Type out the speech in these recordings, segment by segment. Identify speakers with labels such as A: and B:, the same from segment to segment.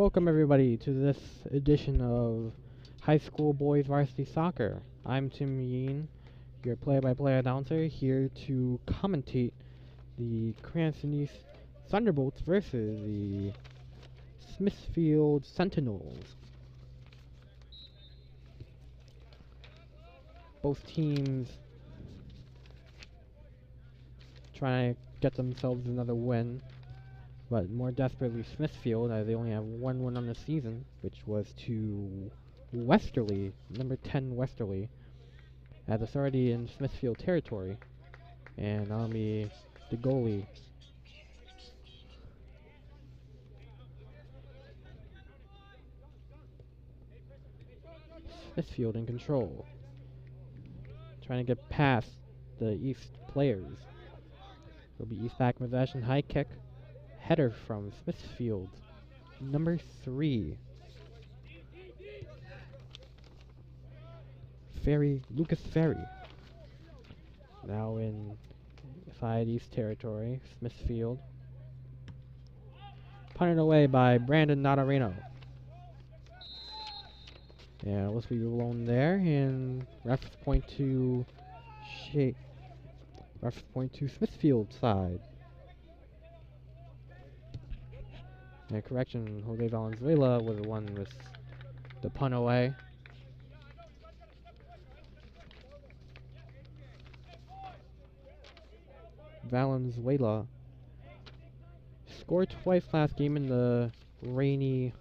A: Welcome everybody to this edition of High School Boys Varsity Soccer. I'm Tim Yeen, your play-by-play announcer, here to commentate the Cranston East Thunderbolts versus the Smithfield Sentinels. Both teams trying to get themselves another win, but more desperately Smithfield, as they only have one win on the season, which was to Westerly, number 10 Westerly, as it's already in Smithfield territory, and that'll be the goalie. Smithfield in control, trying to get past the East players. It'll be East back possession, high kick, header from Smithfield, number 3. Lucas Ferry. Now inside East territory, Smithfield. Punted away by Brandon Nadarino. Yeah, let's be alone there, and refs point to Smithfield side. And correction, Jose Valenzuela was the one with the punt away. Valenzuela scored twice last game in the rainy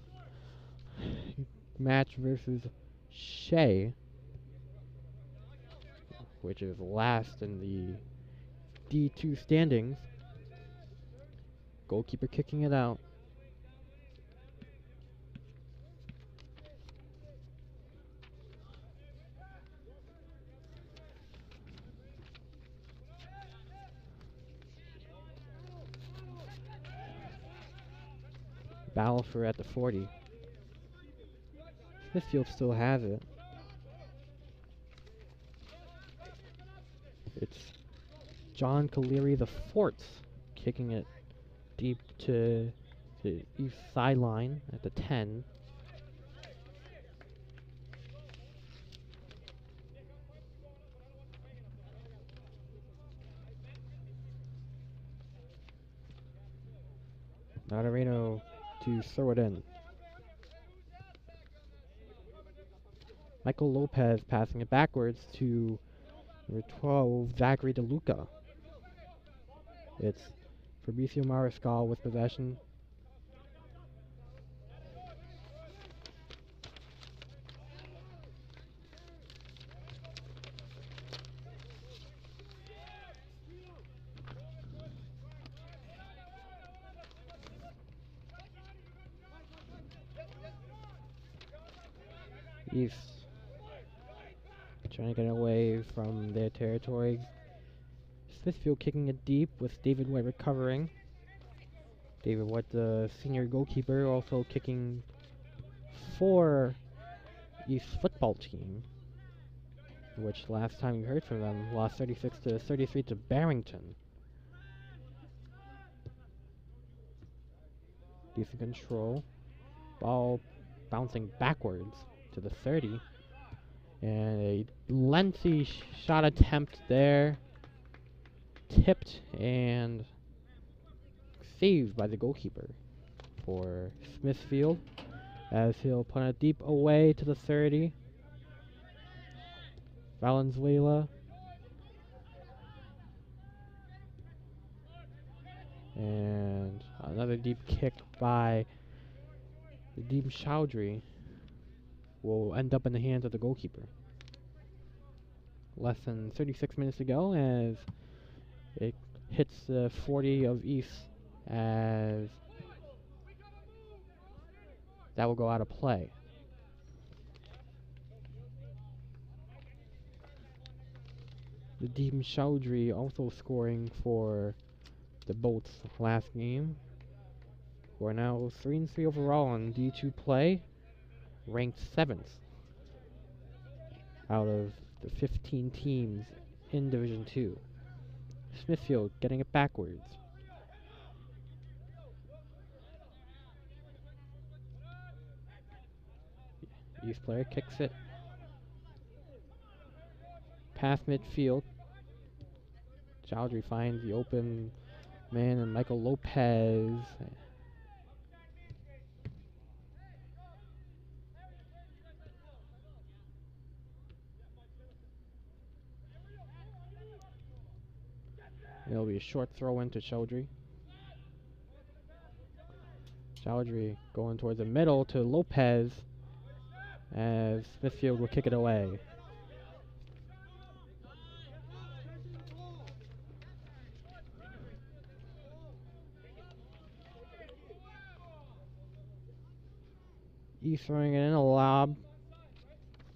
A: match versus Shea, which is last in the D2 standings. Goalkeeper kicking it out. Balfour at the 40. Smithfield still has it. It's John Caleri the Fort kicking it deep to the east sideline at the 10. Nadarino to throw it in. Michael Lopez passing it backwards to number 12, Zachary DeLuca. It's Fabricio Mariscal with possession. East trying to get away from their territory. Smithfield kicking it deep with David White recovering. David White, the senior goalkeeper, also kicking for East football team, which last time we heard from them lost 36-33 to Barrington. Decent control. Ball bouncing backwards to the 30. And a lengthy shot attempt there. Tipped and saved by the goalkeeper for Smithfield, as he'll punt it deep away to the 30. Valenzuela. And another deep kick by Nadim Chowdhury will end up in the hands of the goalkeeper. Less than 36 minutes to go as it hits the 40 of East, as that will go out of play. Nadim Chowdhury also scoring for the Bolts last game. We're now 3-3 overall on D2 play, ranked 7th out of the 15 teams in Division 2. Smithfield getting it backwards. East player kicks it. Past midfield. Chowdhury finds the open man and Michael Lopez. It'll be a short throw into Chowdhury. Chowdhury going towards the middle to Lopez as Smithfield will kick it away. He's throwing it in a lob.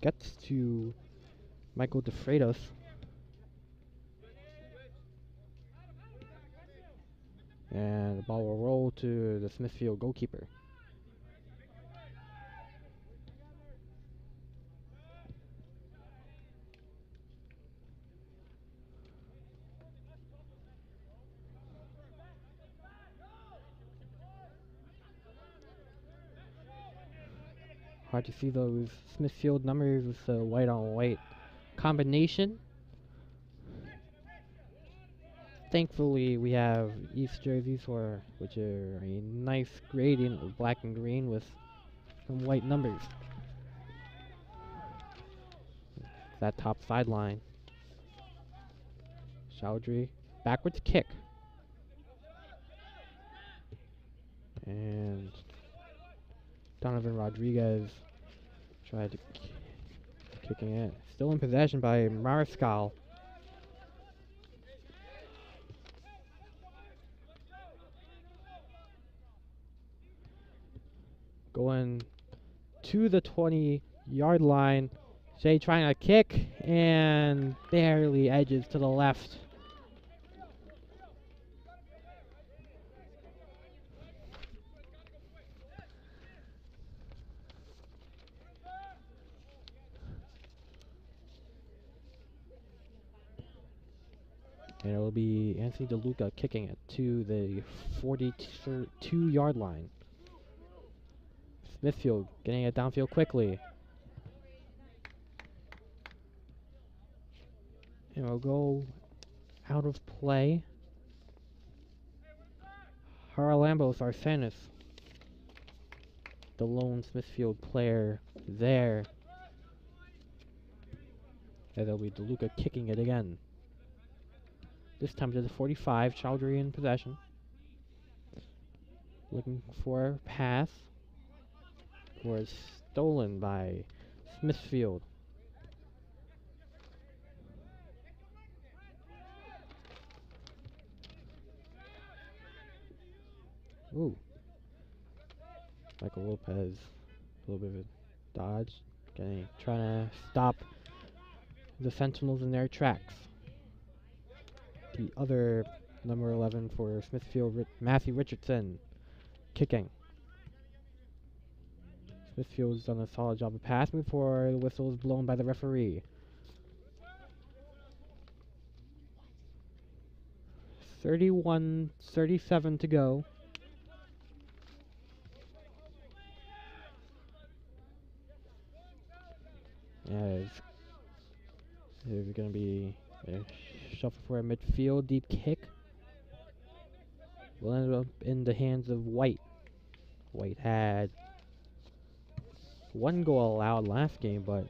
A: Gets to Michael DeFreitas. And the ball will roll to the Smithfield goalkeeper. Hard to see those Smithfield numbers with the white on white combination. Thankfully, we have East jerseys which are a nice gradient of black and green with some white numbers. That top sideline. Chowdhury, backwards kick. And Donovan Rodriguez tried to kicking it. Still in possession by Mariscal. Going to the 20-yard line. Shea trying to kick and barely edges to the left. And it will be Anthony DeLuca kicking it to the 42-yard line. Smithfield getting it downfield quickly. And we'll go out of play. Haralambos Arsenis, the lone Smithfield player there. And it'll be DeLuca kicking it again. This time to the 45, Chowdhury in possession. Looking for a pass. Was stolen by Smithfield. Ooh. Michael Lopez. A little bit of a dodge. Trying to stop the Sentinels in their tracks. The other number 11 for Smithfield, Matthew Richardson, kicking. Smithfield's done a solid job of passing before the whistle is blown by the referee. 31-37 to go. As there's going to be a shuffle for a midfield deep kick. Will end up in the hands of White. White had one goal allowed last game, but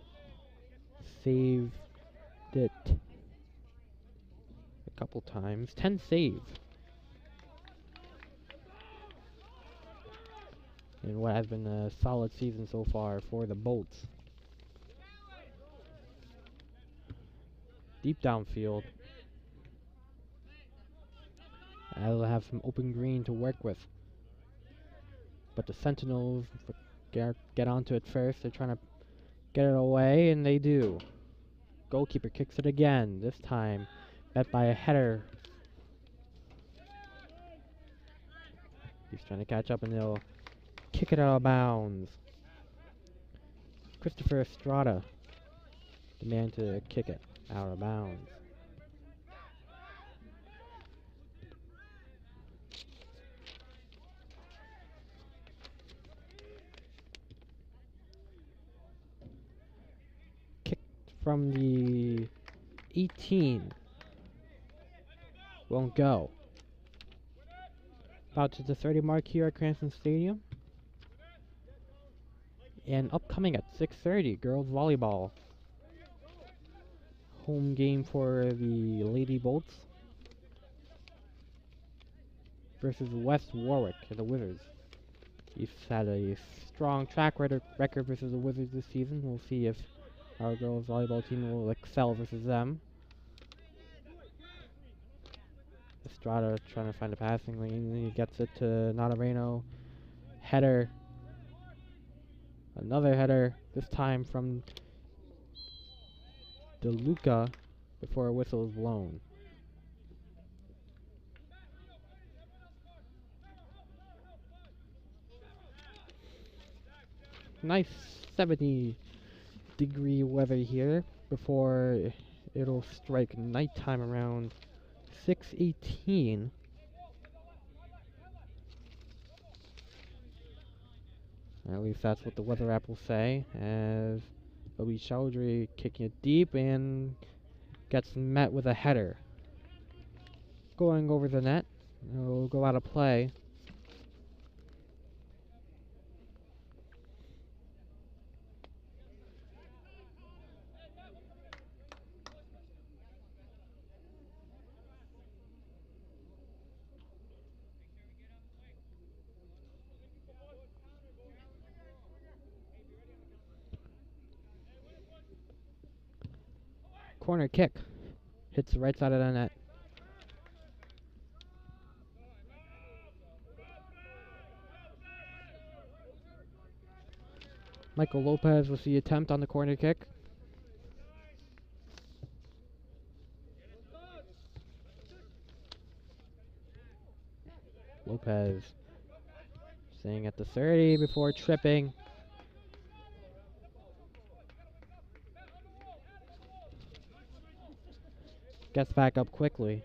A: saved it a couple times. 10 save. In what has been a solid season so far for the Bolts. Deep downfield. I'll have some open green to work with. But the Sentinels get onto it first. They're trying to get it away, and they do. Goalkeeper kicks it again. This time, met by a header. He's trying to catch up, and they'll kick it out of bounds. Christopher Estrada, the man to kick it out of bounds. from the 18. Won't go. About to the 30 mark here at Cranston Stadium. And upcoming at 6:30, girls volleyball. Home game for the Lady Bolts versus West Warwick and the Wizards. East had a strong track record versus the Wizards this season. We'll see if our girls volleyball team will excel versus them. Estrada trying to find a passing lane. He gets it to Navarino. Header. Another header, this time from DeLuca before a whistle is blown. Nice 70-degree weather here before it'll strike nighttime around 6:18. At least that's what the weather app will say, as Obi Chowdhury kicking it deep and gets met with a header. Going over the net, it'll go out of play. Corner kick. Hits the right side of the net. Michael Lopez with the attempt on the corner kick. Lopez staying at the 30 before tripping. Gets back up quickly.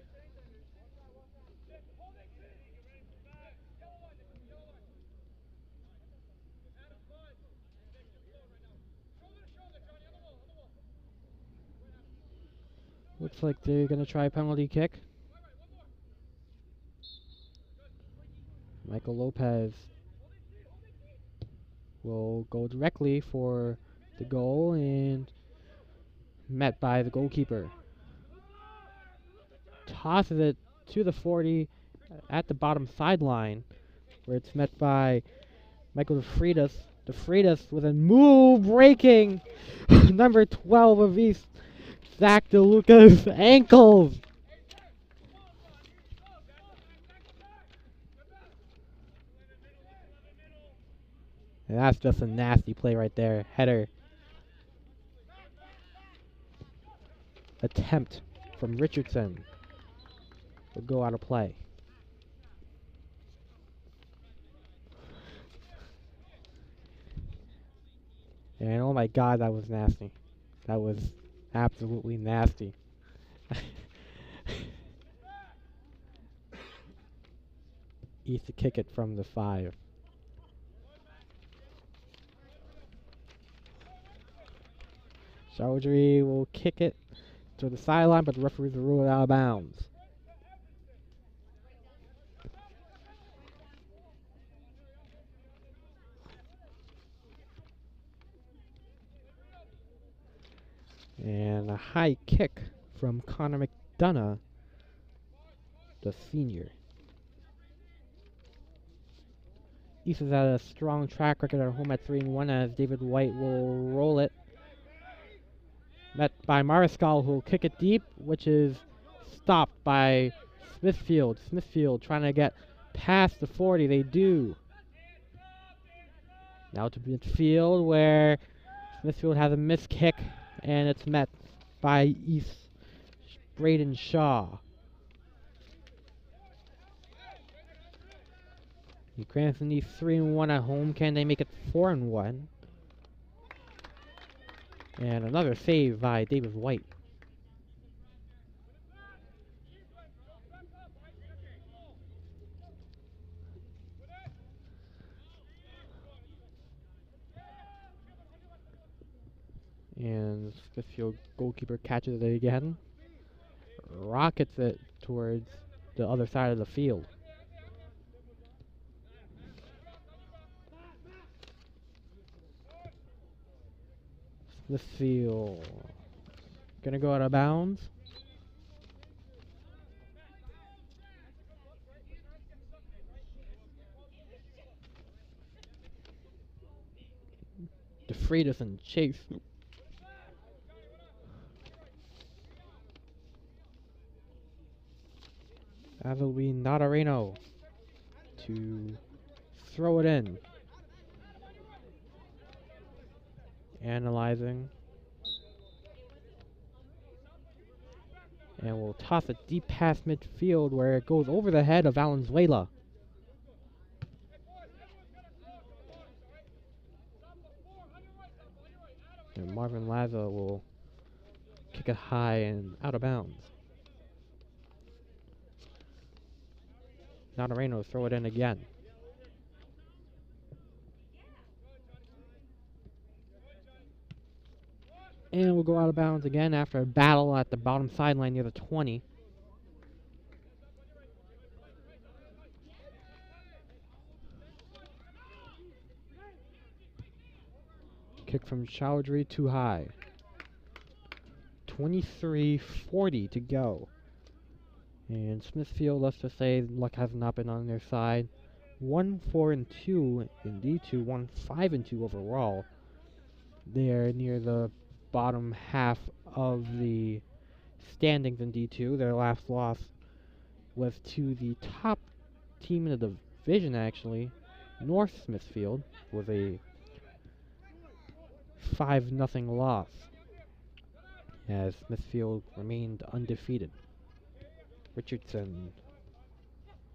A: Looks like they're going to try a penalty kick. Michael Lopez will go directly for the goal and met by the goalkeeper. Tosses it to the 40 at the bottom sideline, where it's met by Michael DeFreitas. DeFreitas with a move breaking number 12 of East, Zach DeLuca's ankles. And that's just a nasty play right there. Header. Attempt from Richardson will go out of play. And oh my god, that was nasty. That was absolutely nasty. East to kick it from the 5. Chowdhury will kick it to the sideline, but the referees will rule it out of bounds. And a high kick from Connor McDonough, the senior. East has had a strong track record at home at 3-1, as David White will roll it. Met by Mariscal, who will kick it deep, which is stopped by Smithfield. Smithfield trying to get past the 40. They do. Now to midfield, where Smithfield has a missed kick, and it's met by East Braden Shaw. Cranston needs 3-1 at home. Can they make it 4-1? And another save by David White. And Smithfield goalkeeper catches it again. Rockets it towards the other side of the field. Smithfield gonna go out of bounds. DeFreitas and Chase. That'll be Nadareno to throw it in. Analyzing. And we'll toss it deep past midfield where it goes over the head of Valenzuela. And Marvin Laza will kick it high and out of bounds. Nadareno throw it in again. And we'll go out of bounds again after a battle at the bottom sideline near the 20. Kick from Chowdhury too high. 23:40 to go. And Smithfield, let's just say, luck has not been on their side. 1-4-2 in D2, 1-5-2 overall. They're near the bottom half of the standings in D2. Their last loss was to the top team in the division, actually. North Smithfield was a 5-0 loss, as Smithfield remained undefeated. Richardson,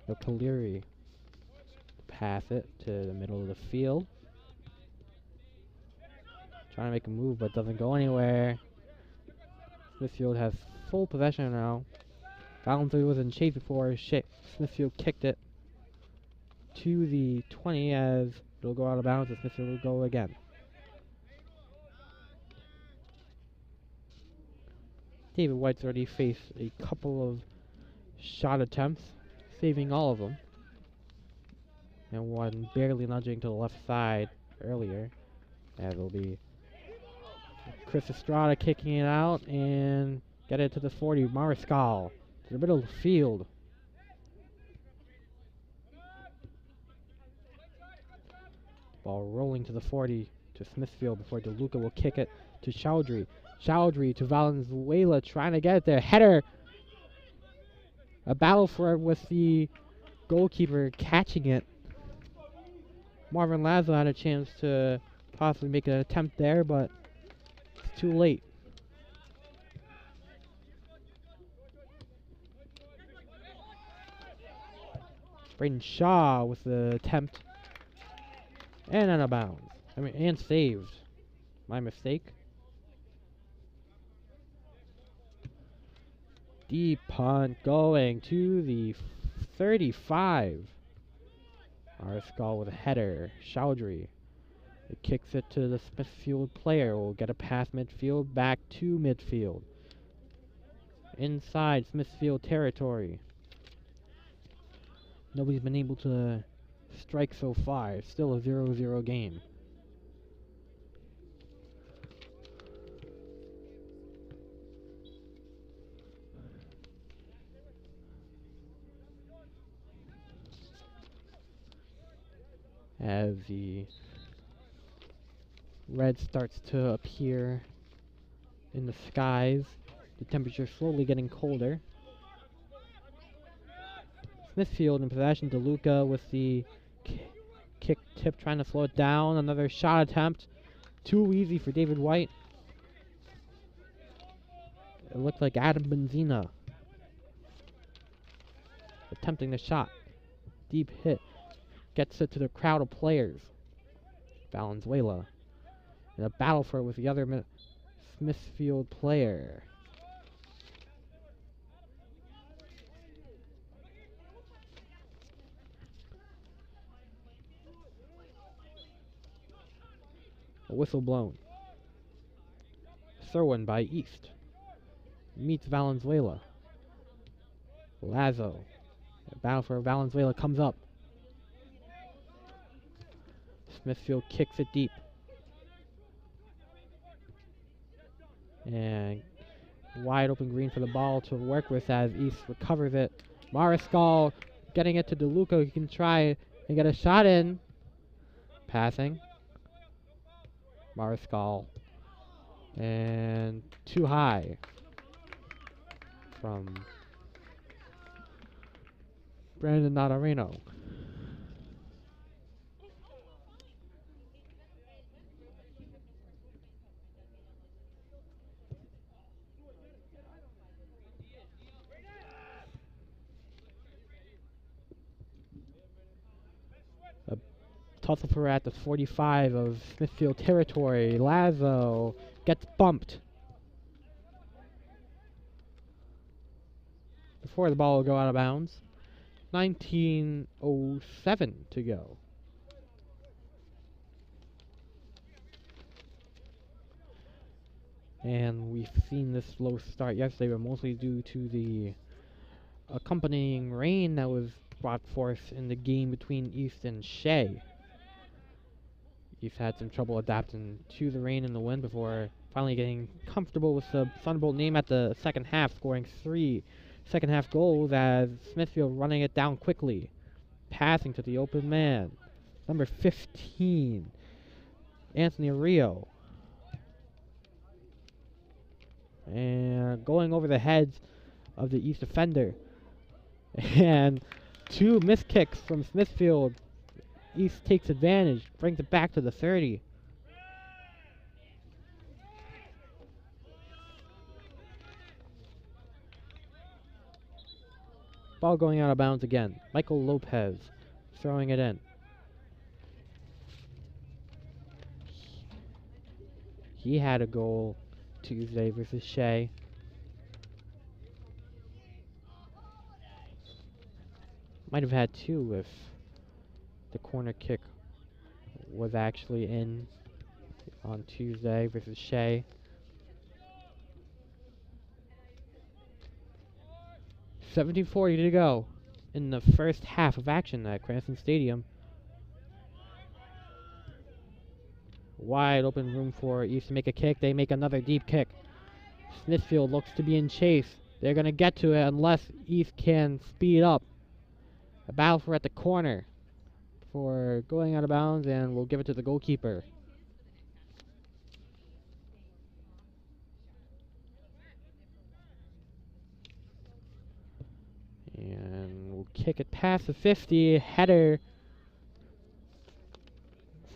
A: the Kaleri, pass it to the middle of the field. Trying to make a move, but doesn't go anywhere. Smithfield has full possession now. Valenzuela was in chase before Smithfield kicked it to the 20 as it'll go out of bounds and Smithfield will go again. David White's already faced a couple of shot attempts, saving all of them. And one barely nudging to the left side earlier. As it'll be Chris Estrada kicking it out and get it to the 40. Mariscal to the middle of the field. Ball rolling to the 40 to Smithfield before DeLuca will kick it to Chowdhury. Chowdhury to Valenzuela trying to get it there. Header. A battle for it with the goalkeeper catching it. Marvin Lazo had a chance to possibly make an attempt there, but it's too late. Braden Shaw with the attempt. And out of bounds. And saved. My mistake. Deep punt going to the 35. Mariscal with a header. Chowdhury. It kicks it to the Smithfield player. Will get a pass midfield back to midfield. Inside Smithfield territory. Nobody's been able to strike so far. It's still a 0-0 game. As the red starts to appear in the skies, the temperature slowly getting colder. Smithfield in possession. DeLuca with the kick tip, trying to slow it down. Another shot attempt. Too easy for David White. It looked like Adam Benzina attempting the shot. Deep hit. Gets it to the crowd of players. Valenzuela. In a battle for it with the other Smithfield player. A whistle blown. throw-in by East. Meets Valenzuela. Lazo. The battle for Valenzuela comes up. Smithfield kicks it deep. And wide open green for the ball to work with as East recovers it. Mariscal getting it to DeLuca. He can try and get a shot in. Passing. Mariscal. And too high from Brandon Nadareno. A tussle for at the 45 of Smithfield territory. Lazo gets bumped before the ball will go out of bounds. 19:07 to go. And we've seen this slow start yesterday, but mostly due to the accompanying rain that was brought forth in the game between East and Shea. East had some trouble adapting to the rain and the wind before finally getting comfortable with the Thunderbolt name at the second half, scoring 3 second half goals as Smithfield running it down quickly. Passing to the open man. Number 15, Anthony Rio. And going over the heads of the East defender. And 2 missed kicks from Smithfield. East takes advantage, brings it back to the 30. Ball going out of bounds again. Michael Lopez throwing it in. He had a goal Tuesday versus Shea. Might have had 2 if the corner kick was actually in on Tuesday versus Shea. .17:40 to go in the first half of action at Cranston Stadium. Wide open room for East to make a kick. They make another deep kick. Smithfield looks to be in chase. They're going to get to it unless East can speed up. A battle for at the corner for going out of bounds, and we'll give it to the goalkeeper. And we'll kick it past the 50. Header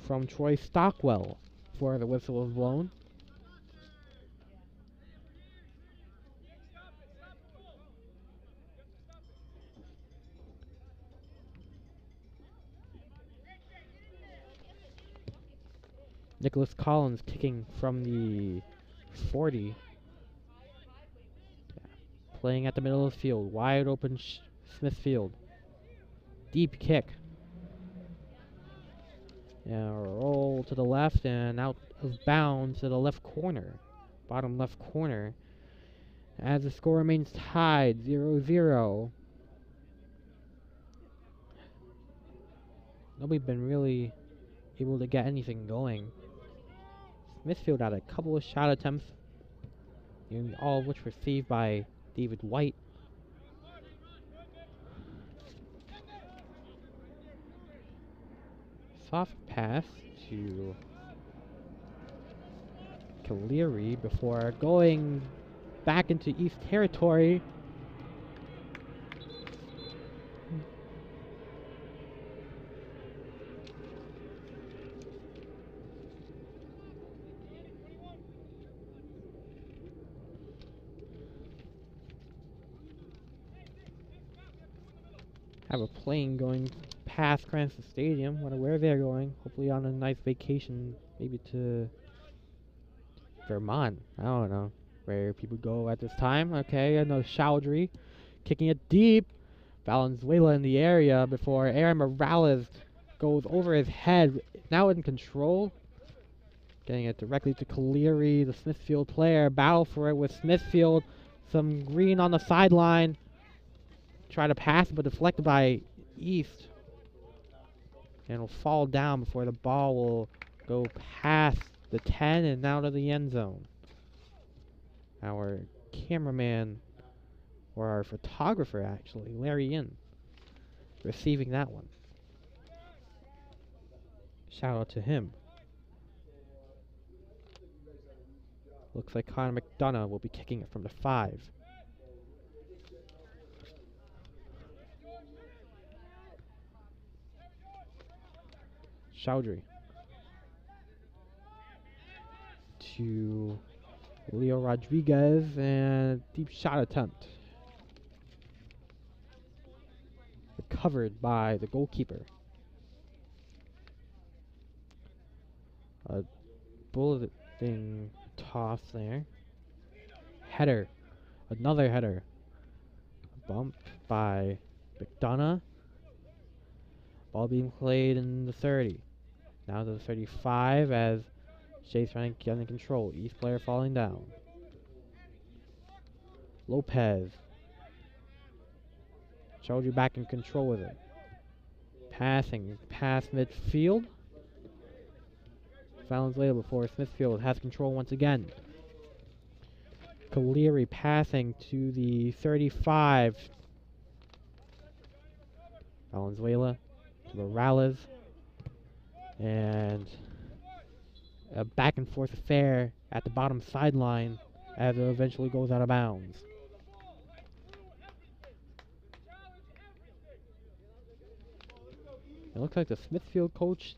A: from Troy Stockwell before the whistle was blown. Nicholas Collins kicking from the 40. Playing at the middle of the field. Wide open Smithfield. Deep kick. And a roll to the left and out of bounds to the left corner. Bottom left corner. As the score remains tied, 0-0. Nobody's been really able to get anything going. Smithfield had a couple of shot attempts, all of which were saved by David White. Soft pass to Caleri before going back into East territory. Have a plane going past Cranston Stadium. Wonder where they're going. Hopefully on a nice vacation, maybe to Vermont. I don't know where people go at this time. Okay, I know Chowdhury kicking it deep. Valenzuela in the area before Aaron Morales goes over his head. Now in control. Getting it directly to Cleary, the Smithfield player. Battle for it with Smithfield. Some green on the sideline. Try to pass, but deflected by East. And will fall down before the ball will go past the 10 and out of the end zone. Our cameraman, or our photographer actually, Larry In, receiving that one. Shout out to him. Looks like Connor McDonough will be kicking it from the 5. Chowdhury to Leo Rodriguez, and deep shot attempt. Recovered by the goalkeeper. A bulleting toss there. Header. Another header. Bump by McDonough. Ball being played in the 30. Now to the 35 as Shay's trying to get under control. East player falling down. Lopez. Chowdhury back in control with it. Passing past midfield. Valenzuela before Smithfield has control once again. Cleary passing to the 35. Valenzuela to Morales. And a back and forth affair at the bottom sideline as it eventually goes out of bounds. It looks like the Smithfield coach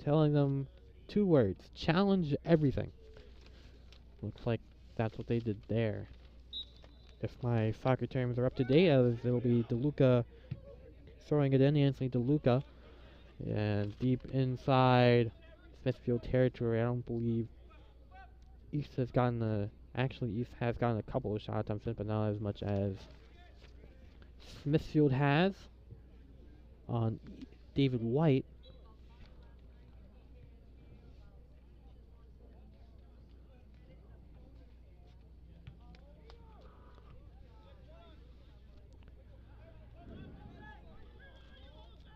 A: telling them 2 words: challenge everything. Looks like that's what they did there. If my soccer terms are up to date, as it'll be DeLuca throwing it in, Anthony DeLuca. And deep inside Smithfield territory. I don't believe East has gotten actually East has gotten a couple of shot attempts in, but not as much as Smithfield has on David White.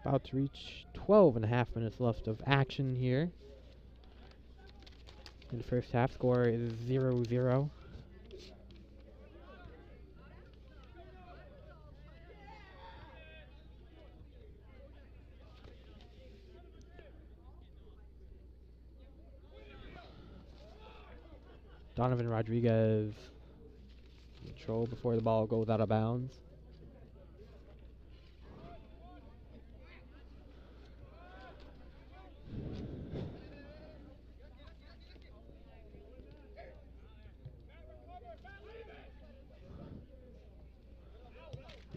A: About to reach 12.5 minutes left of action here. In the first half, score is 0-0. Donovan Rodriguez control before the ball goes out of bounds.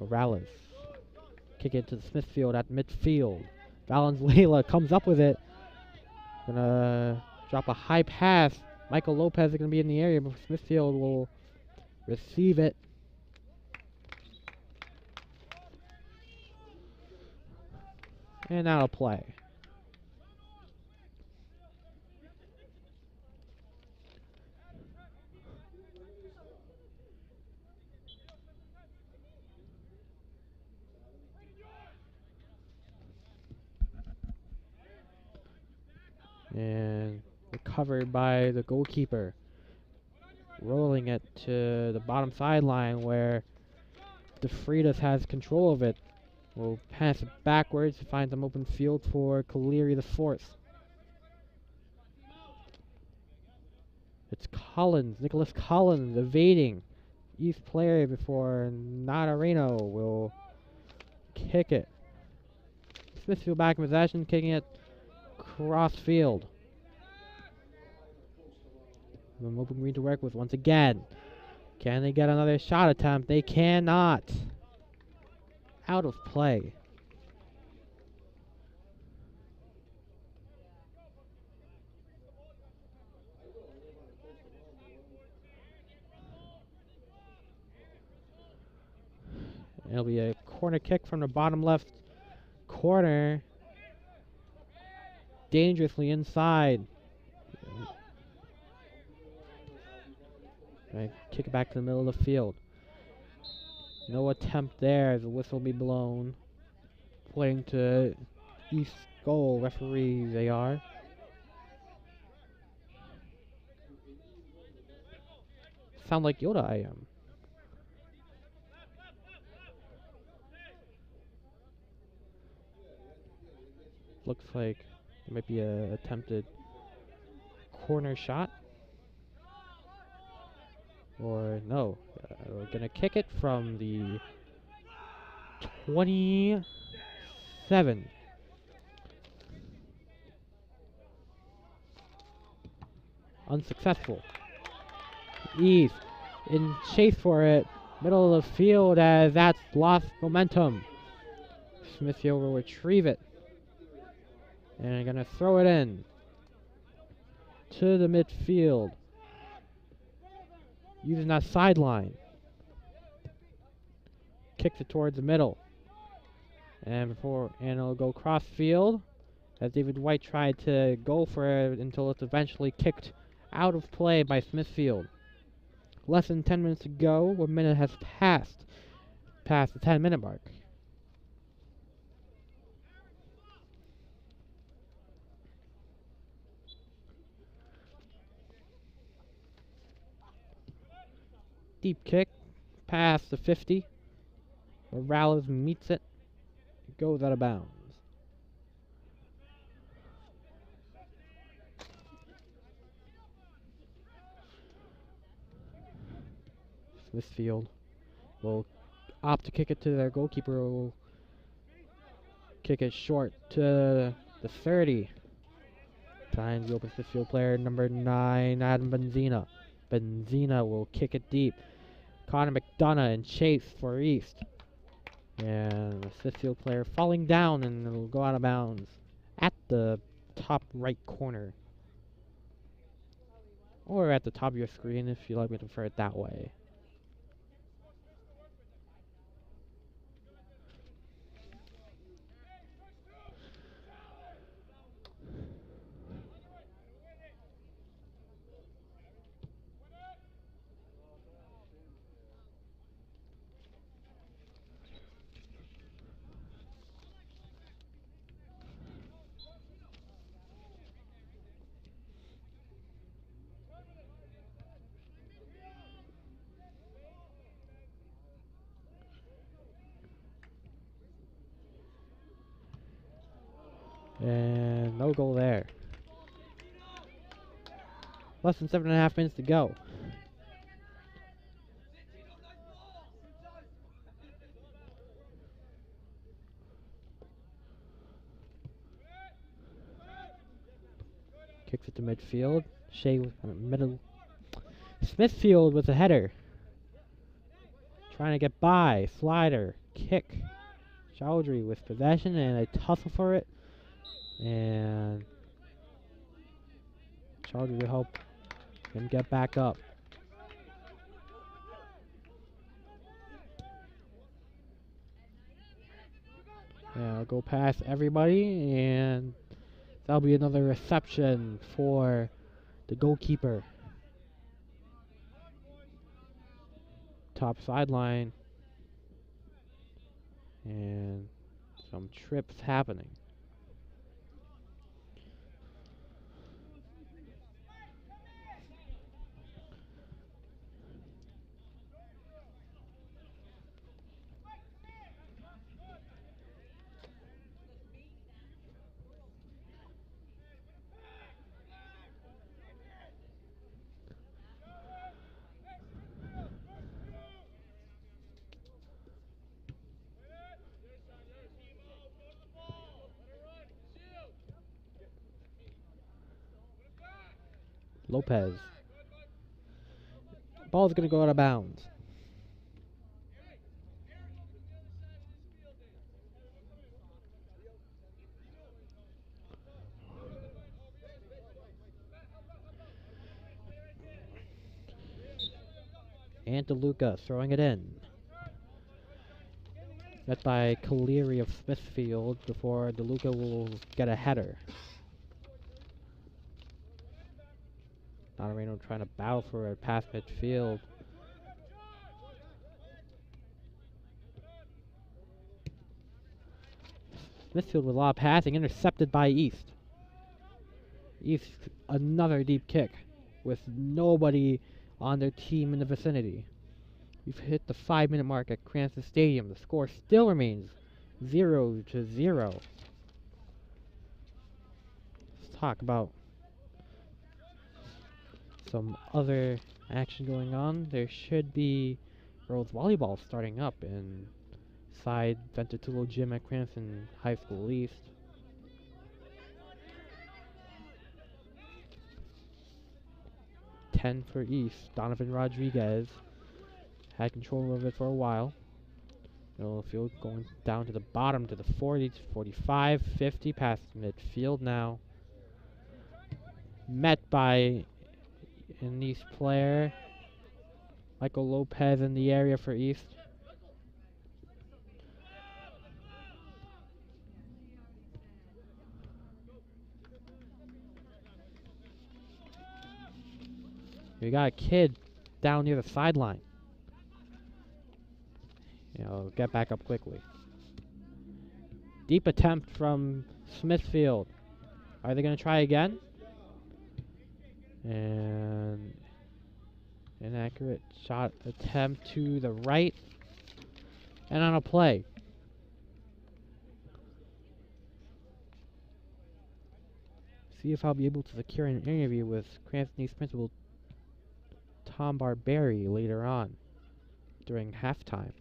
A: Morales. Kick it to the Smithfield at midfield. Valenzuela comes up with it. Gonna drop a high pass. Michael Lopez is gonna be in the area, but Smithfield will receive it. And out of play. And recovered by the goalkeeper. Rolling it to the bottom sideline where DeFreitas has control of it. Will pass it backwards to find some open field for Cleary the 4th. It's Collins, Nicholas Collins evading. East player before Nadareno will kick it. Smithfield back in possession, kicking it cross field. The open green to work with once again. Can they get another shot attempt? They cannot. Out of play. It'll be a corner kick from the bottom left corner. Dangerously inside. Right, kick it back to the middle of the field. No attempt there. The whistle will be blown. Playing to East goal. Referee they are. Sound like Yoda I am. Looks like there might be a attempted corner shot. Or no. We're gonna kick it from the 27. Unsuccessful. East in chase for it. Middle of the field as that's lost momentum. Smithfield will retrieve it. And gonna throw it in to the midfield. Using that sideline. Kicks it towards the middle. And it'll go cross field as David White tried to go for it until it's eventually kicked out of play by Smithfield. Less than 10 minutes to go. 1 minute has passed the 10-minute mark. Deep kick past the 50. Morales meets it. It goes out of bounds. Smithfield will opt to kick it to their goalkeeper. Will kick it short to the 30. Finds the open Smithfield player number 9, Adam Benzina. Benzina will kick it deep. Connor McDonough in chase for East. And the Smithfield player falling down and it'll go out of bounds at the top right corner. Or at the top of your screen if you like me to refer it that way. And no goal there. Less than 7.5 minutes to go. Kicks it to midfield. Shea with middle. Smithfield with a header. Trying to get by. Slider. Kick. Chowdhury with possession and a tussle for it. And Chowdhury will help him get back up. Yeah, I'll go past everybody, and that'll be another reception for the goalkeeper. Top sideline. And some trips happening. Lopez. Ball's going to go out of bounds. And DeLuca throwing it in. Met by Caleri of Smithfield before DeLuca will get a header. Donorino trying to battle for it past midfield. Smithfield with a lot of passing, intercepted by East. East, another deep kick with nobody on their team in the vicinity. We've hit the 5-minute mark at Cranston Stadium. The score still remains 0-0. Let's talk about some other action going on. There should be girls volleyball starting up inside Ventitulo Gym at Cranston High School East. Ten for East. Donovan Rodriguez had control of it for a while. Field going down to the bottom to the 40, 45, 50 past midfield now. Met by an East player. Michael Lopez in the area for East. We got a kid down near the sideline. Get back up quickly. Deep attempt from Smithfield. Are they going to try again? And inaccurate shot attempt to the right. And on a play. See if I'll be able to secure an interview with Cranston East Principal Tom Barberi later on during halftime.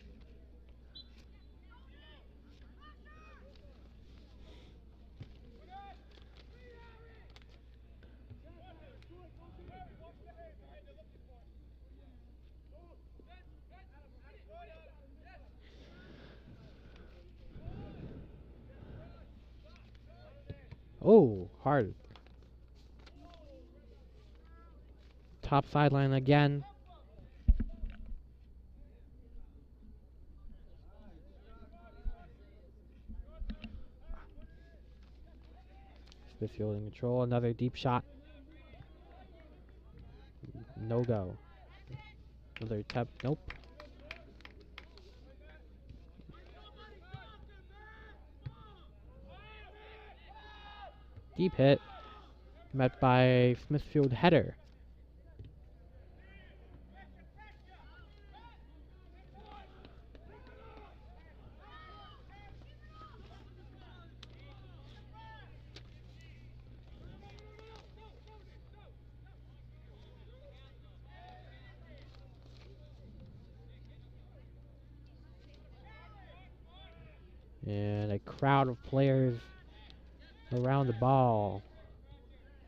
A: Oh, hard. Top sideline again. Smithfield in control. Another deep shot. No go. Another attempt. Nope. Deep hit. Met by Smithfield header. And a crowd of players around the ball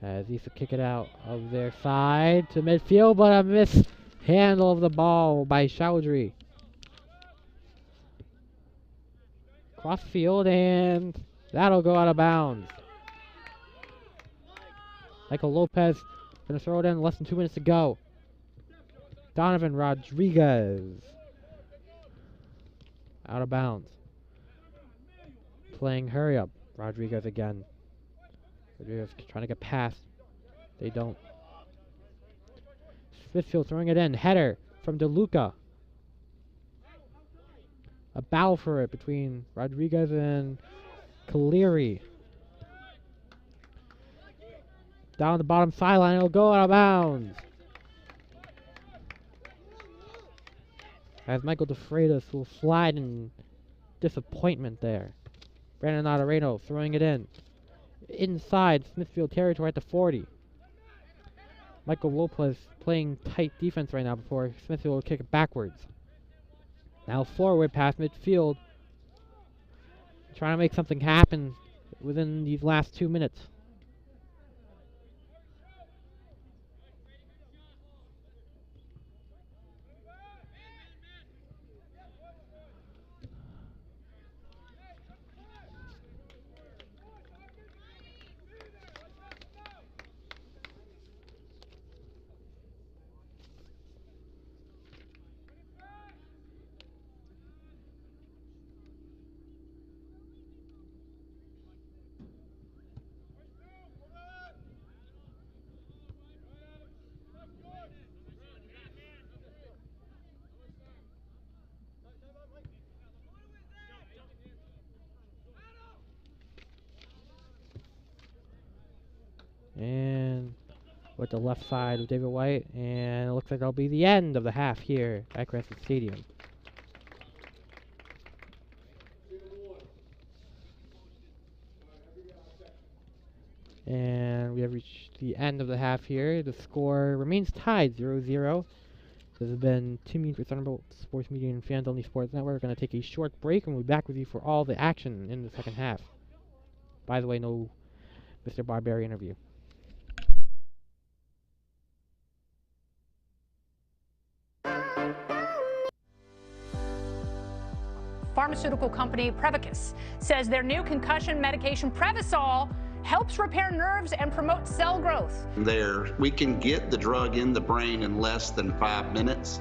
A: as East will kick it out of their side to midfield, but a mishandle of the ball by Chowdhury. Cross field, and that'll go out of bounds. Michael Lopez going to throw it in, less than 2 minutes to go. Donovan Rodriguez out of bounds. Playing hurry up. Rodriguez again. Rodriguez trying to get past. They don't. Smithfield throwing it in. Header from DeLuca. A battle for it between Rodriguez and Caleri. Down the bottom sideline. It'll go out of bounds. As Michael DeFreitas will slide in disappointment there. Brandon Nadareno throwing it in. Inside Smithfield territory at the 40. Michael Lopez playing tight defense right now before Smithfield will kick it backwards. Now forward past midfield. Trying to make something happen within these last 2 minutes. the left side of David White, and it looks like that'll be the end of the half here at Crescent Stadium. And we have reached the end of the half here. The score remains tied 0-0. This has been Tim Mean for Thunderbolt Sports Media and Fans Only Sports Network. We're going to take a short break, and we'll be back with you for all the action in the second half. By the way, no Mr. Barberry interview.
B: Pharmaceutical company Prevacus says their new concussion medication Prevacol helps repair nerves and promote cell growth.
C: We can get the drug in the brain in less than 5 minutes.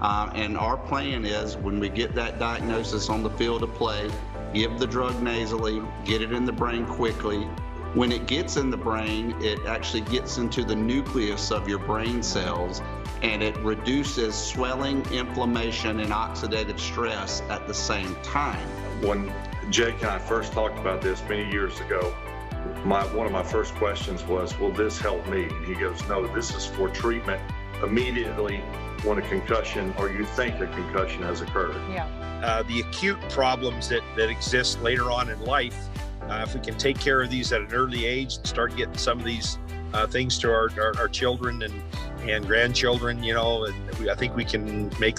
C: And our plan is when we get that diagnosis on the field of play, give the drug nasally, get it in the brain quickly. When it gets in the brain, it actually gets into the nucleus of your brain cells, and it reduces swelling, inflammation, and oxidative stress at the same time.
D: When Jake and I first talked about this many years ago, one of my first questions was, will this help me? And he goes, no, this is for treatment immediately when a concussion or you think a concussion has occurred.
B: Yeah.
E: The acute problems that exist later on in life, if we can take care of these at an early age and start getting some of these things to our children and grandchildren, and I think we can make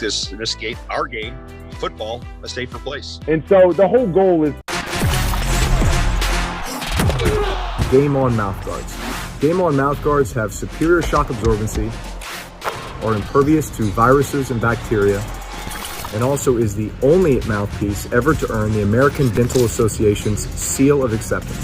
E: our game, football, a safer place.
F: And so the whole goal is Game On mouthguards. Game On mouthguards have superior shock absorbency, are impervious to viruses and bacteria, and also is the only mouthpiece ever to earn the American Dental Association's seal of acceptance.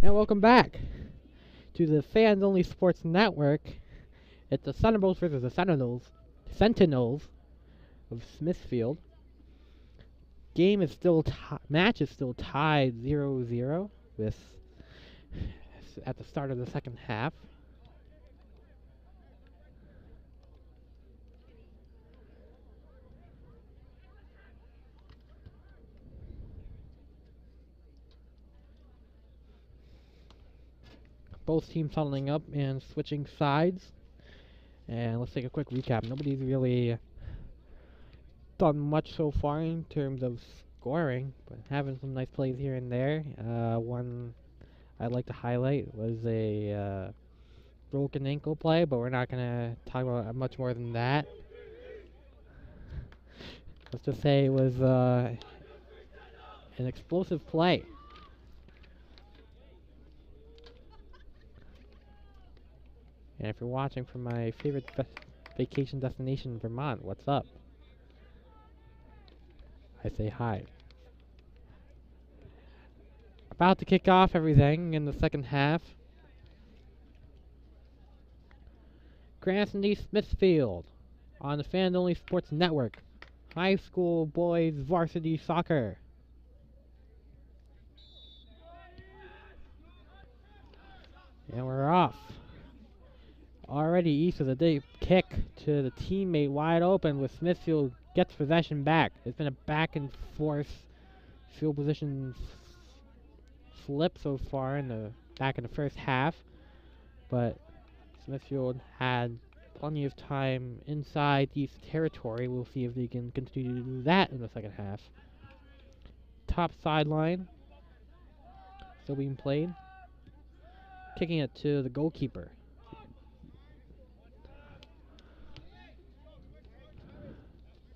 A: And welcome back to the Fans Only Sports Network. It's the Thunderbolts versus the Sentinels of Smithfield. Match is still tied 0-0 with at the start of the second half. Both teams huddling up and switching sides. And let's take a quick recap. Nobody's really done much so far in terms of scoring, but having some nice plays here and there. One I'd like to highlight was a broken ankle play, but we're not going to talk about much more than that. Let's just say it was an explosive play. And if you're watching from my favorite vacation destination, Vermont, what's up? I say hi. About to kick off everything in the second half. Cranston East Smithfield on the Fan Only Sports Network. High school boys varsity soccer. And we're off. Already East with a deep kick to the teammate wide open with Smithfield gets possession back. It's been a back and forth field position flip so far back in the first half, but Smithfield had plenty of time inside East territory. We'll see if they can continue to do that in the second half. Top sideline still being played. Kicking it to the goalkeeper.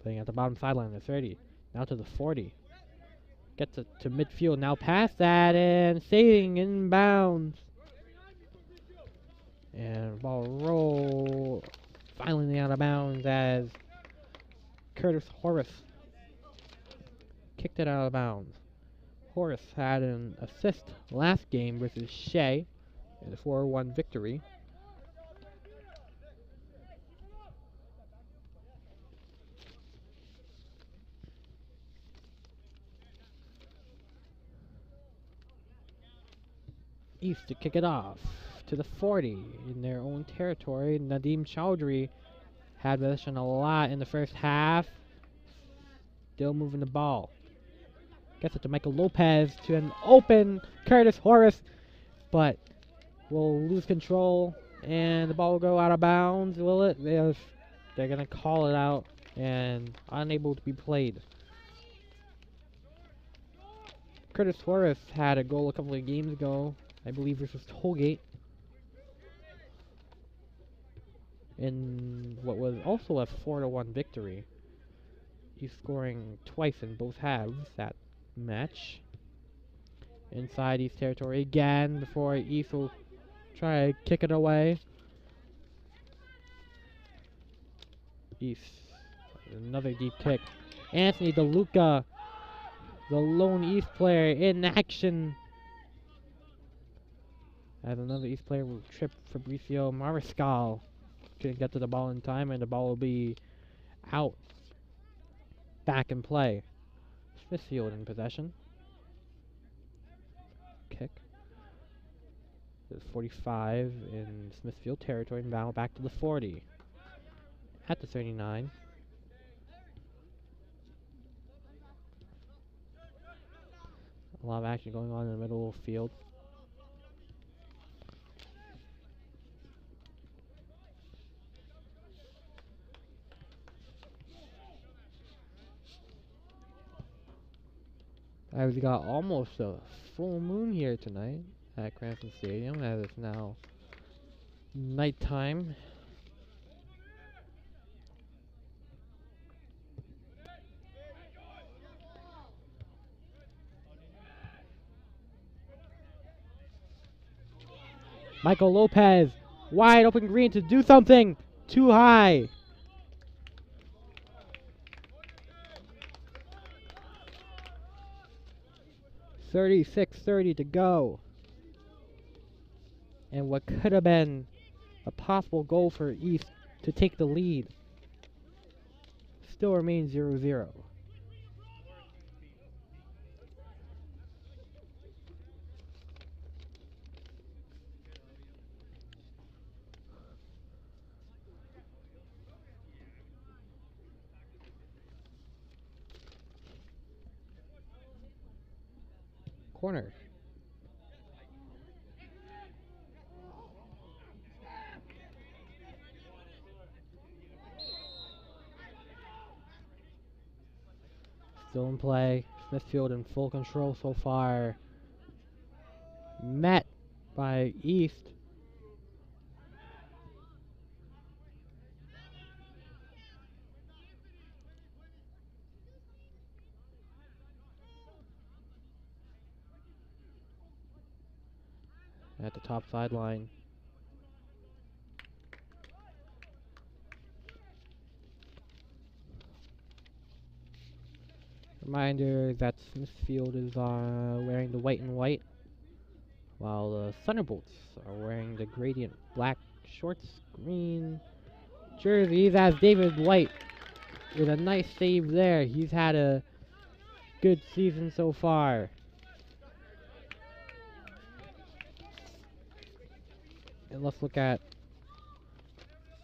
A: Playing at the bottom sideline, the 30. Now to the 40. Gets it to midfield. Now past that and staying in bounds. And ball roll. Finally out of bounds as Curtis Horace kicked it out of bounds. Horace had an assist last game versus Shea in a 4-1 victory. East to kick it off to the 40 in their own territory. Nadeem Chowdhury had possession a lot in the first half. Still moving the ball. Gets it to Michael Lopez to an open Curtis Horace, but will lose control and the ball will go out of bounds. Will it? They're going to call it out and unable to be played. Curtis Horace had a goal a couple of games ago, I believe versus Tollgate, in what was also a 4-1 victory. He's scoring twice in both halves that match. Inside East territory again before East will try to kick it away. East, another deep kick. Anthony DeLuca, the lone East player in action. As another East player will trip Fabricio Mariscal. Couldn't get to the ball in time, and the ball will be out. Back in play. Smithfield in possession. Kick. There's 45 in Smithfield territory, and now back to the 40. At the 39. A lot of action going on in the middle of the field. We got almost a full moon here tonight at Cranston Stadium, as it's now nighttime. Michael Lopez, wide open green to do something. Too high. .36:30 to go. And what could have been a possible goal for East to take the lead still remains 0-0. Corner. Still in play. Smithfield in full control so far. Met by East. At the top sideline. Reminder that Smithfield is wearing the white and white, while the Thunderbolts are wearing the gradient black shorts, green jerseys, as David White with a nice save there. He's had a good season so far. And let's look at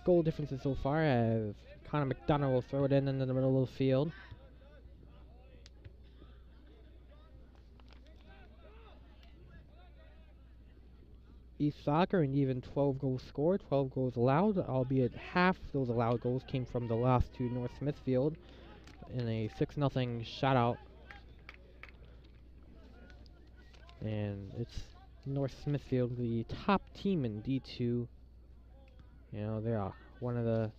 A: goal differences so far, as Connor McDonough will throw it in the middle of the field. East Soccer, and even 12 goals scored, 12 goals allowed, albeit half those allowed goals came from the last two North Smithfield in a 6-0 shutout. And it's North Smithfield, the top team in D2. You know, they are one of the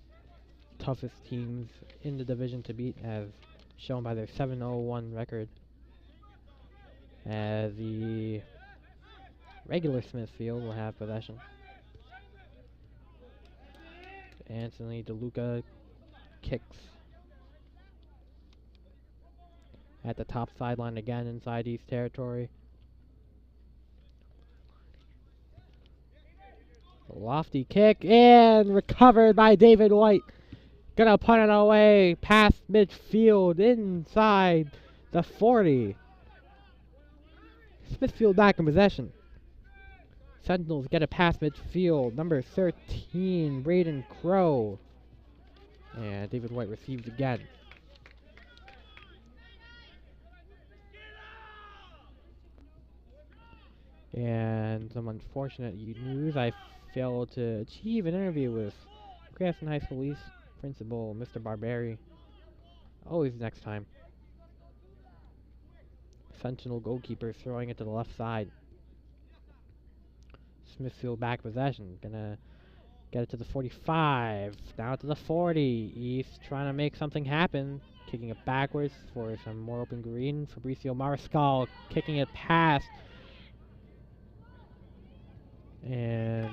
A: toughest teams in the division to beat, as shown by their 7-0-1 record. As the regular Smithfield will have possession. Anthony DeLuca kicks at the top sideline again inside East territory. Lofty kick and recovered by David White. Gonna punt it away past midfield inside the 40. Smithfield back in possession. Sentinels get it past midfield. Number 13, Braden Crow. And David White receives again. And some unfortunate news. I failed to achieve an interview with Grafton High School East Principal Mr. Barberi. Always next time. Sentinel goalkeeper throwing it to the left side. Smithfield back possession. Gonna get it to the 45. Down to the 40. East trying to make something happen. Kicking it backwards for some more open green. Fabricio Mariscal kicking it past. And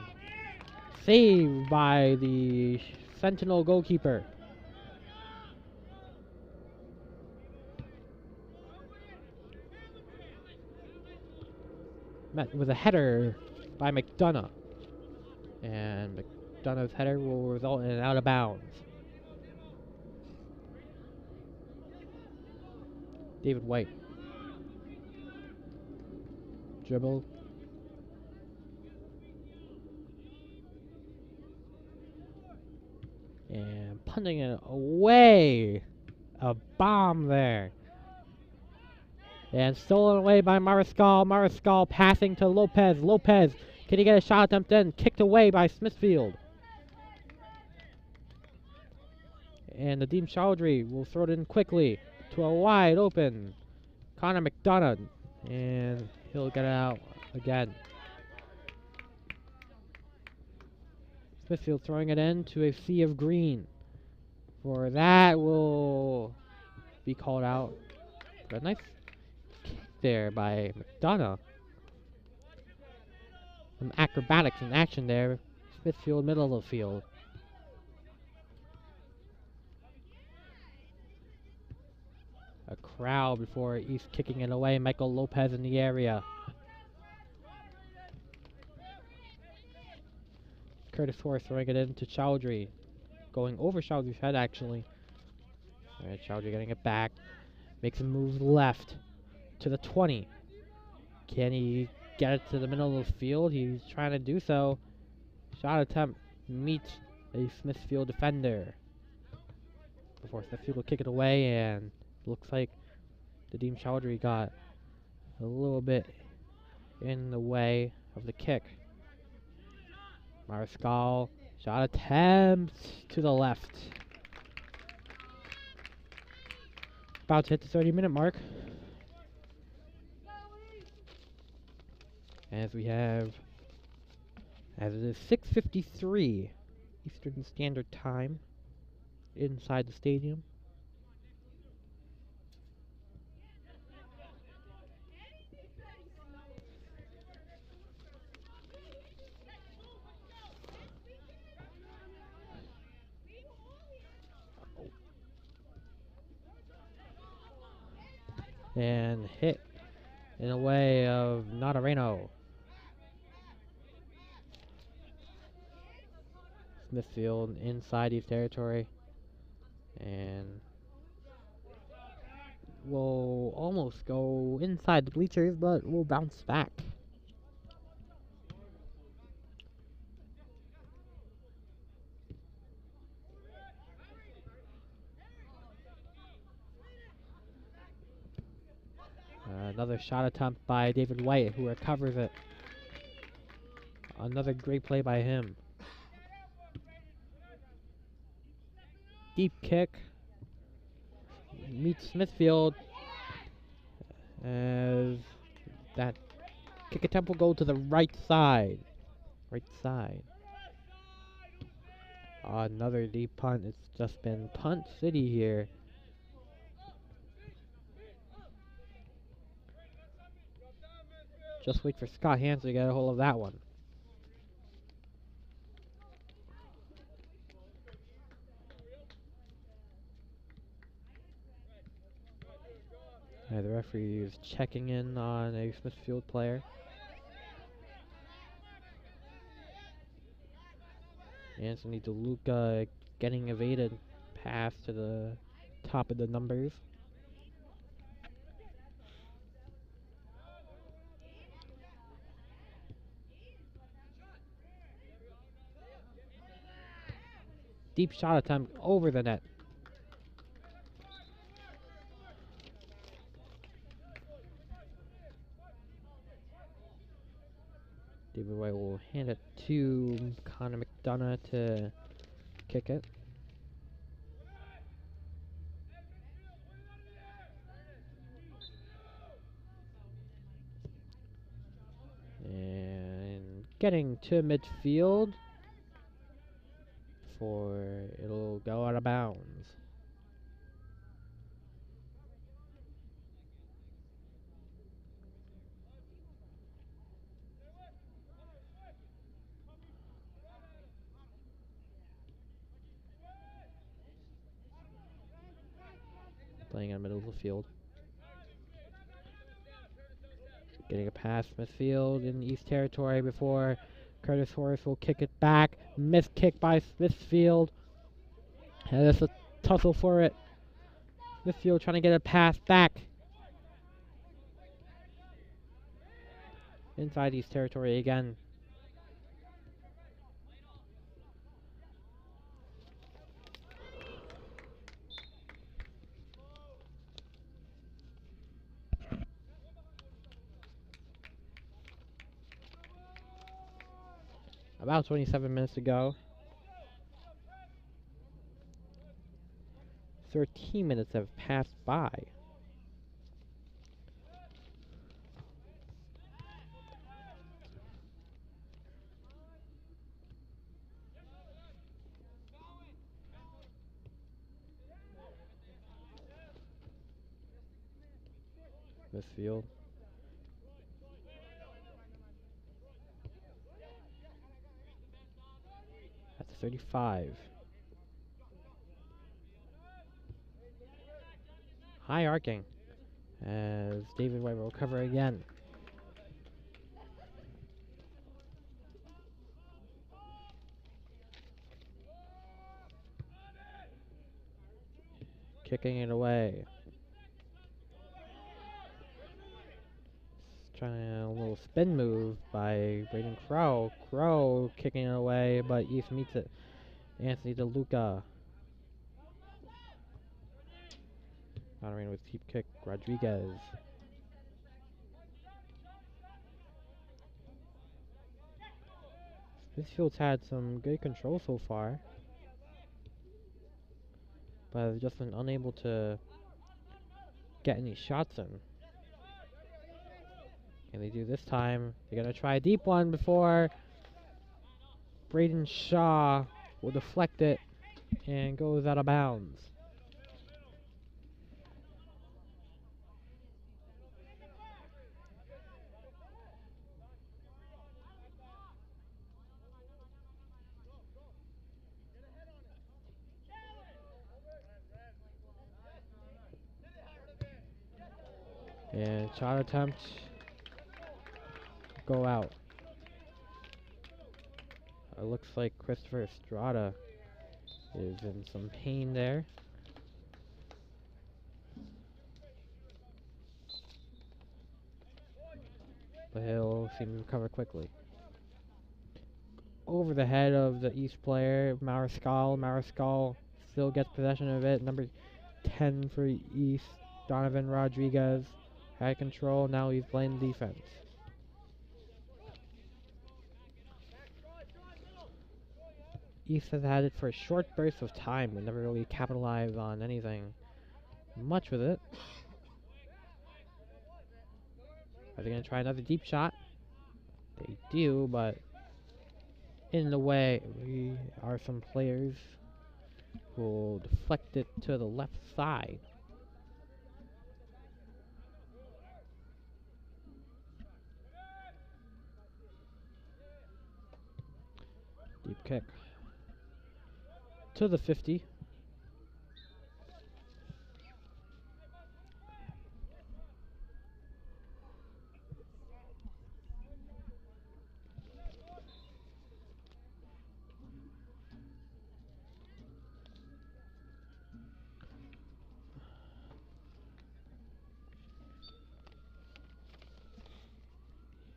A: saved by the Sentinel goalkeeper. Met with a header by McDonough. And McDonough's header will result in an out of bounds. David White. Dribble. And punting it away. A bomb there. And stolen away by Mariscal. Mariscal passing to Lopez. Lopez, can he get a shot attempt in? Kicked away by Smithfield. And Nadeem Chowdhury will throw it in quickly to a wide open Connor McDonough. And he'll get it out again. Smithfield throwing it in to a sea of green. For that will be called out. But a nice kick there by McDonough. Some acrobatics in action there. Smithfield middle of the field. A crowd before East kicking it away. Michael Lopez in the area. Curtis Horace throwing it into Chowdhury. Going over Chowdhury's head, actually. Alright, Chowdhury getting it back. Makes a move left to the 20. Can he get it to the middle of the field? He's trying to do so. Shot attempt meets a Smithfield defender. Before Smithfield will kick it away, and looks like Nadeem Chowdhury got a little bit in the way of the kick. Mariscal, shot attempt to the left. About to hit the 30-minute mark. As it is 6:53 Eastern Standard Time inside the stadium. And hit in a way of Nadareno. Smithfield inside his territory, and will almost go inside the bleachers, but will bounce back. Another shot attempt by David White, who recovers it. Another great play by him. Deep kick. Meets Smithfield. As that kick attempt will go to the right side. Right side. Another deep punt. It's just been punt city here. Just wait for Scott Hansen to get a hold of that one. The referee is checking in on a Smithfield player. Anthony DeLuca getting evaded pass to the top of the numbers. Deep shot attempt over the net. David White will hand it to Connor McDonough to kick it. And getting to midfield before it'll go out of bounds. Playing in the middle of the field. Getting a pass Smithfield in East Territory before Curtis Horace will kick it back. Missed kick by Smithfield. And it's a tussle for it. Smithfield trying to get a pass back. Inside East Territory again. About 27 minutes to go. 13 minutes have passed by. Smithfield. That's 35. High arcing as David White will recover again. kicking it away. Trying a little spin move by Braden Crow. Crow kicking it away, but East meets it. Anthony DeLuca. Countering with deep kick, Rodriguez. Smithfield's had some good control so far, but they've just been unable to get any shots in. And they do this time. They're gonna try a deep one before Braden Shaw will deflect it and goes out of bounds. And shot attempt go out. It looks like Christopher Estrada is in some pain there. But he'll seem to recover quickly. Over the head of the East player, Mariscal. Mariscal still gets possession of it. Number 10 for East, Donovan Rodriguez. Had control, now he's playing defense. East has had it for a short burst of time, but never really capitalized on anything much with it. Are they going to try another deep shot? They do, but in the way are some players who will deflect it to the left side. Deep kick to the 50.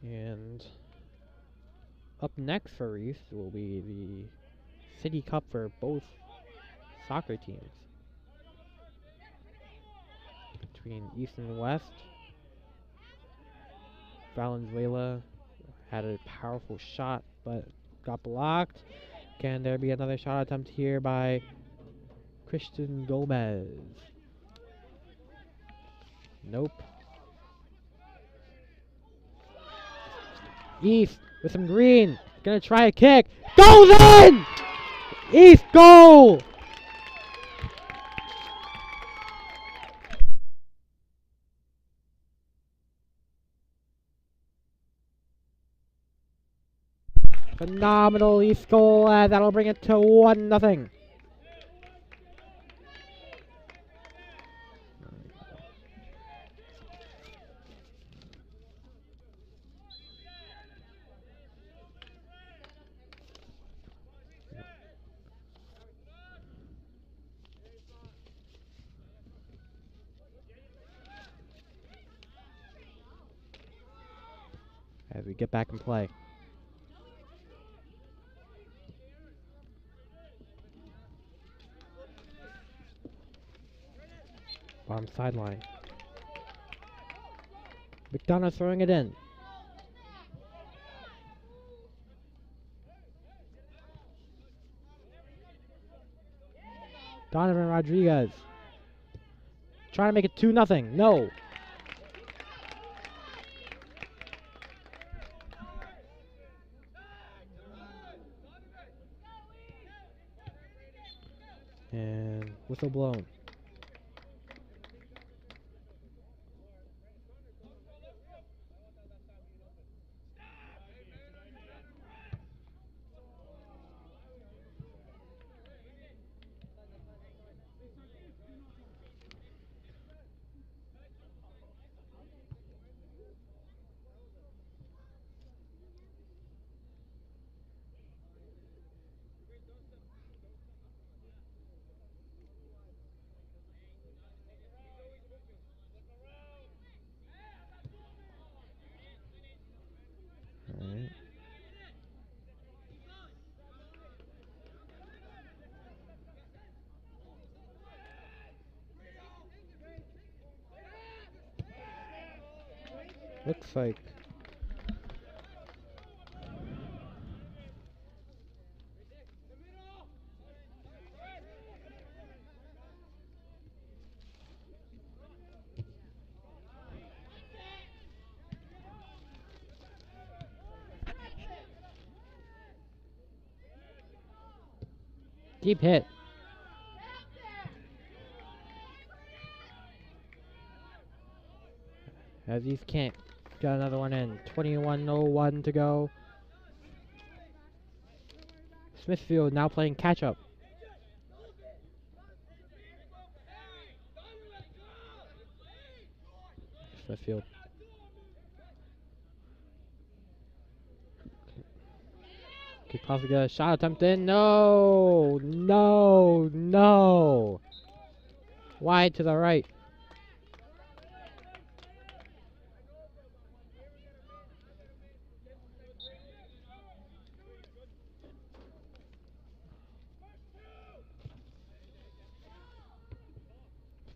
A: And up next for East will be the City Cup for both soccer teams. Between East and West, Valenzuela had a powerful shot, but got blocked. Can there be another shot attempt here by Christian Gomez? Nope. East with some green. Gonna try a kick. Goes in! East goal! Phenomenal East goal. That'll bring it to 1-0. As we get back and play. Bottom sideline. McDonough throwing it in. Donovan Rodriguez. Trying to make it 2-0. No. And whistle blown. Looks like deep hit. As East can't get another one in. 21:01 to go. Smithfield now playing catch up. Smithfield. Could possibly get a shot attempt in. No! No! No! Wide to the right.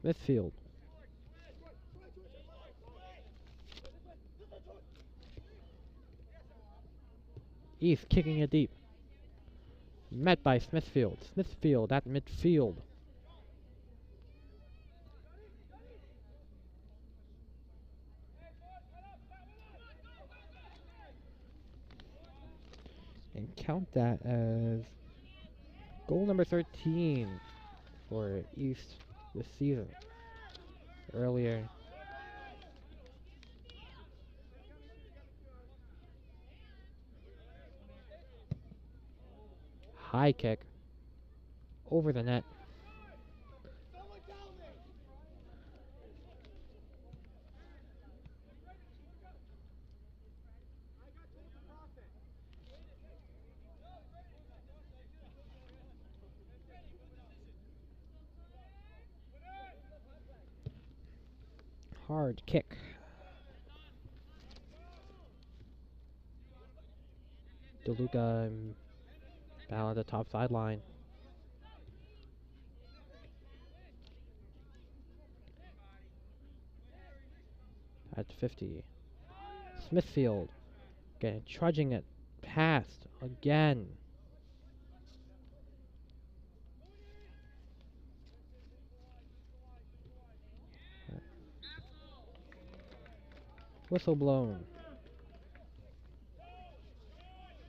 A: Smithfield. East kicking it deep. Met by Smithfield. Smithfield at midfield. And count that as goal number 13 for East this season. Earlier. High kick. Over the net. Hard kick. DeLuca down at the top sideline. At 50. Smithfield getting trudging it past again. Whistle blown.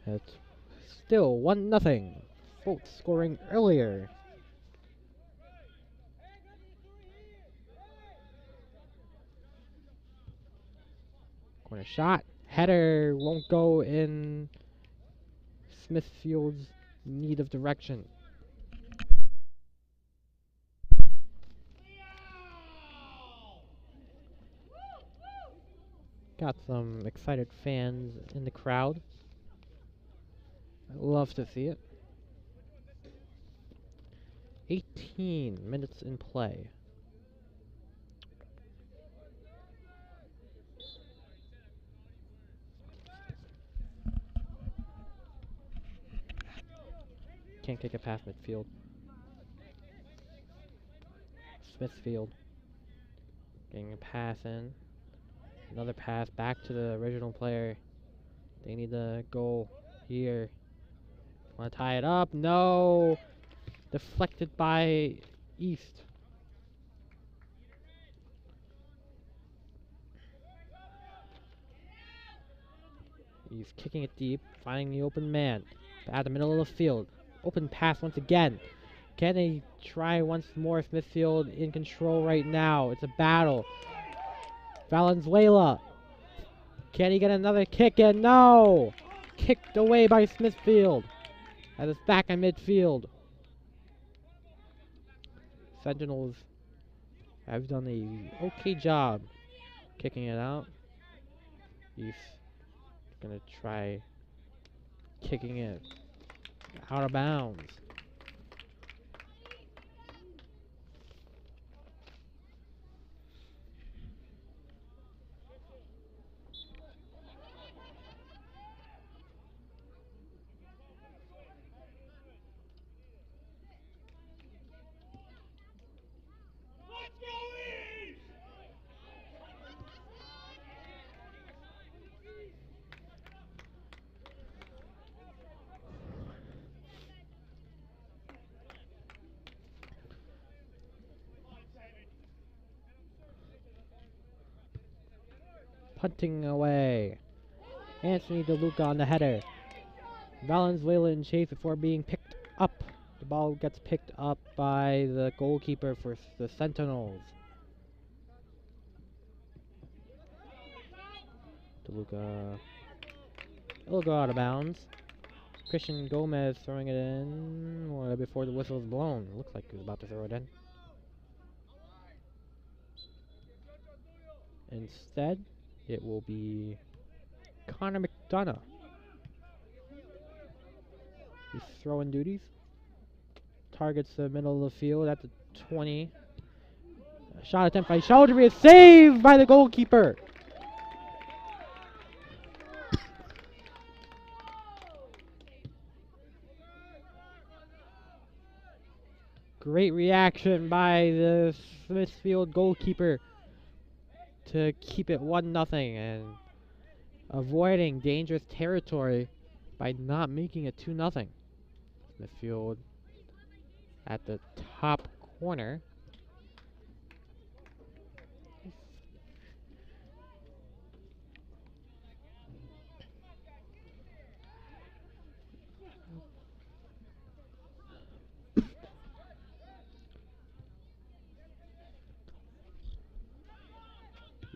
A: It's still 1-0. Both scoring earlier. Corner shot. Header won't go in Smithfield's need of direction. Got some excited fans in the crowd. I love to see it. 18 minutes in play. Can't kick it past midfield. Smithfield getting a pass in. Another pass back to the original player. They need the goal here. Want to tie it up? No! Deflected by East. He's kicking it deep, finding the open man. At the middle of the field. Open pass once again. Can they try once more? Smithfield in control right now. It's a battle. Valenzuela. Can he get another kick in? No! Kicked away by Smithfield. As it's back in midfield. Sentinels have done a okay job kicking it out. He's gonna try kicking it out of bounds. punting away. Anthony DeLuca on the header. Valenzuela in chase before being picked up. The ball gets picked up by the goalkeeper for the Sentinels. DeLuca will go out of bounds. Christian Gomez throwing it in before the whistle is blown. Looks like he was about to throw it in. Instead, it will be Connor McDonough. He's throwing duties. Targets the middle of the field at the 20. Shot attempt by Chaldry is saved by the goalkeeper. Great reaction by the Smithfield goalkeeper to keep it 1-0 and avoiding dangerous territory by not making it 2-0. Smithfield at the top corner.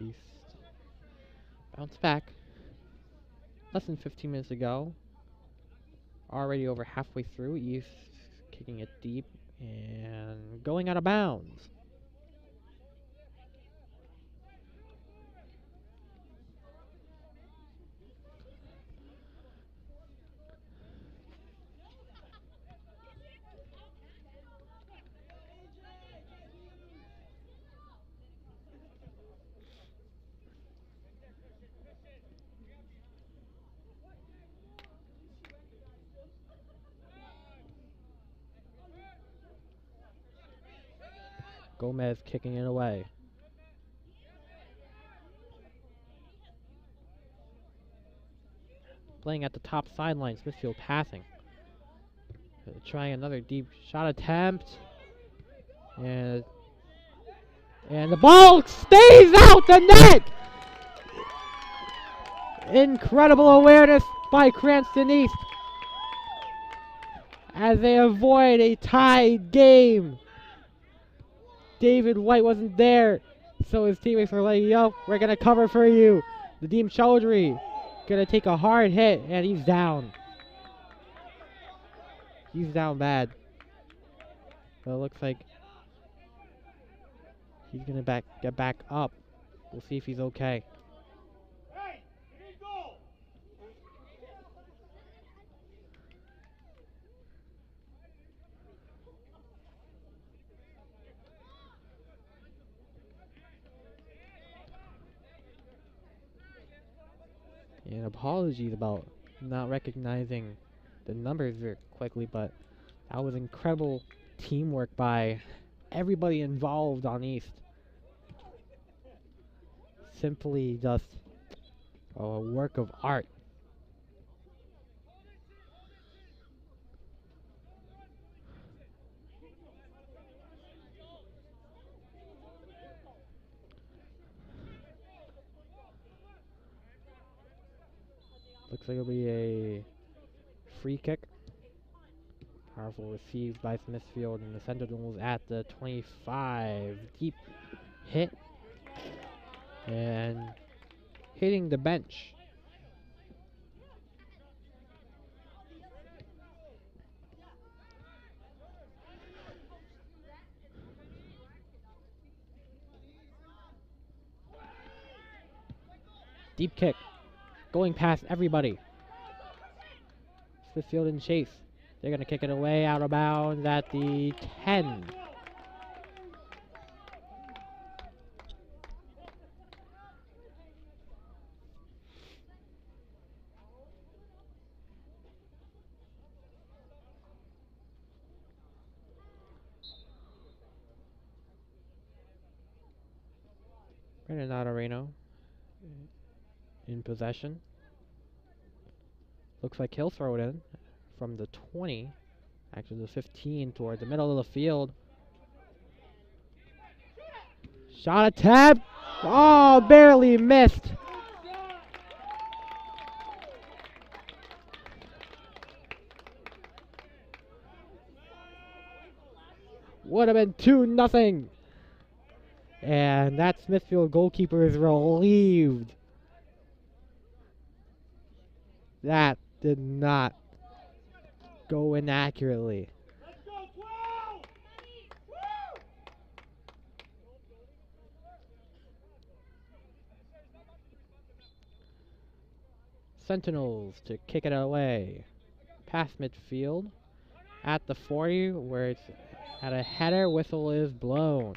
A: East bounce back. Less than 15 minutes ago. Already over halfway through. East kicking it deep and going out of bounds. Gomez kicking it away. Playing at the top sideline, Smithfield passing. Trying another deep shot attempt. And the ball stays out the net! Incredible awareness by Cranston East as they avoid a tied game. David White wasn't there, so his teammates were like, yo, we're going to cover for you. Nadeem Chowdhury going to take a hard hit, and he's down. He's down bad. But it looks like he's going to get back up. We'll see if he's okay. And apologies about not recognizing the numbers very quickly, but that was incredible teamwork by everybody involved on East. Simply just a work of art. Looks like it'll be a free kick. Powerful received by Smithfield, and the Sentinels at the 25. Deep hit. And hitting the bench. Deep kick. Going past everybody. Smithfield in chase. They're going to kick it away out of bounds at the 10. Renato Reno in possession. Looks like he'll throw it in from the 20, actually the 15, toward the middle of the field. Shot attempt! Oh, barely missed Would have been 2-0. And that Smithfield goalkeeper is relieved. That did not go in accurately. Sentinels to kick it away. Past midfield. At the 40, where it's at a header, whistle is blown.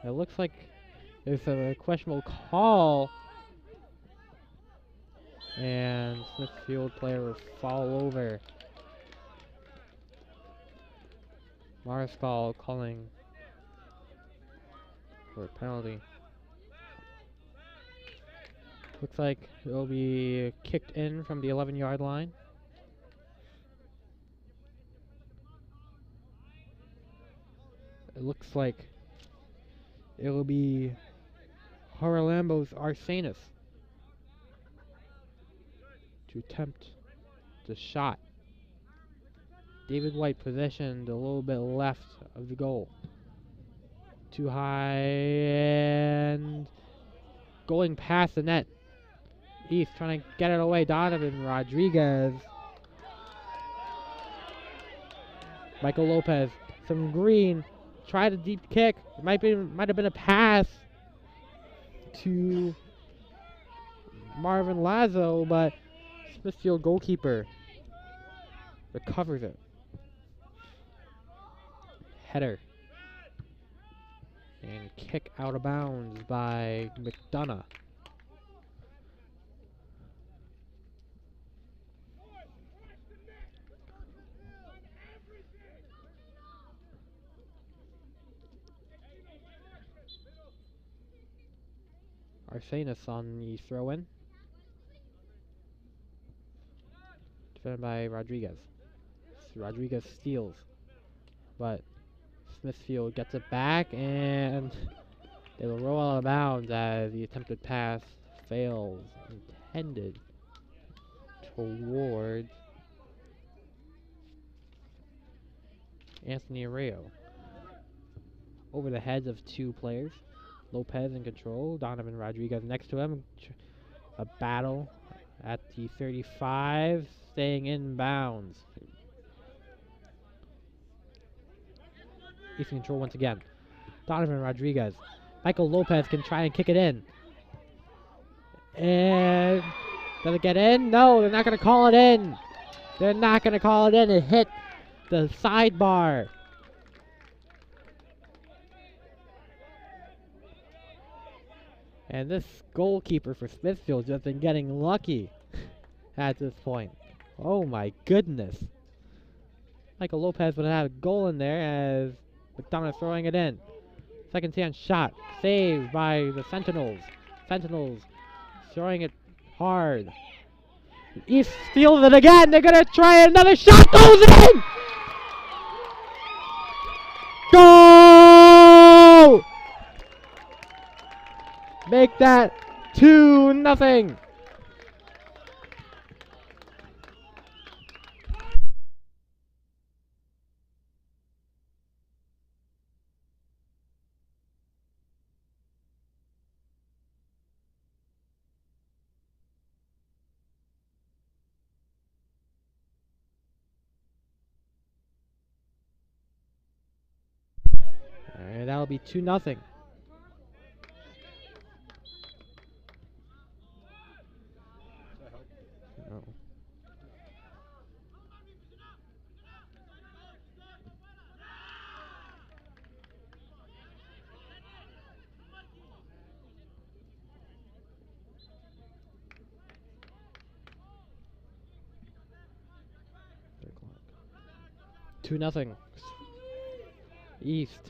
A: It looks like there's a questionable call. And Smithfield player will fall over. Mariscal calling for a penalty. Looks like it'll be kicked in from the 11-yard line. It looks like it'll be Harlambo's Arsenis to attempt the shot. David White positioned a little bit left of the goal. Too high and going past the net. East trying to get it away. Donovan Rodriguez. Michael Lopez. Some green. Tried a deep kick. Might have been a pass to Marvin Lazo, but Smithfield goalkeeper recovers it. Header. And kick out of bounds by McDonough. Arsenis on the throw-in. Defended by Rodriguez. Rodriguez steals. But Smithfield gets it back, and they will roll out of bounds as the attempted pass fails. Intended towards Anthony Arreo. Over the heads of two players. Lopez in control. Donovan Rodriguez next to him. A battle at the 35, staying in bounds. East in control once again. Donovan Rodriguez. Michael Lopez can try and kick it in. And does it get in? No, they're not going to call it in. They're not going to call it in. It hit the sidebar. And this goalkeeper for Smithfield just been getting lucky at this point. Oh my goodness. Michael Lopez would have had a goal in there as McDonough throwing it in. Second chance shot. Saved by the Sentinels. Sentinels throwing it hard. East steals it again. They're going to try another shot. Goes in! Goal! Make that 2-0. And that'll be 2-0. Two nothing. East.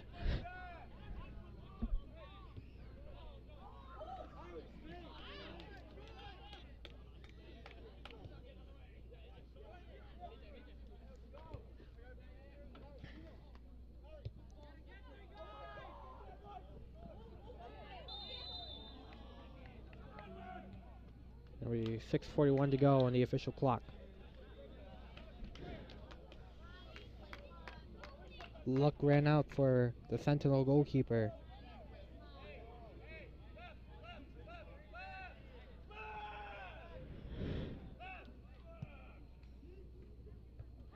A: Only 6:41 to go on the official clock. Luck ran out for the Sentinel goalkeeper.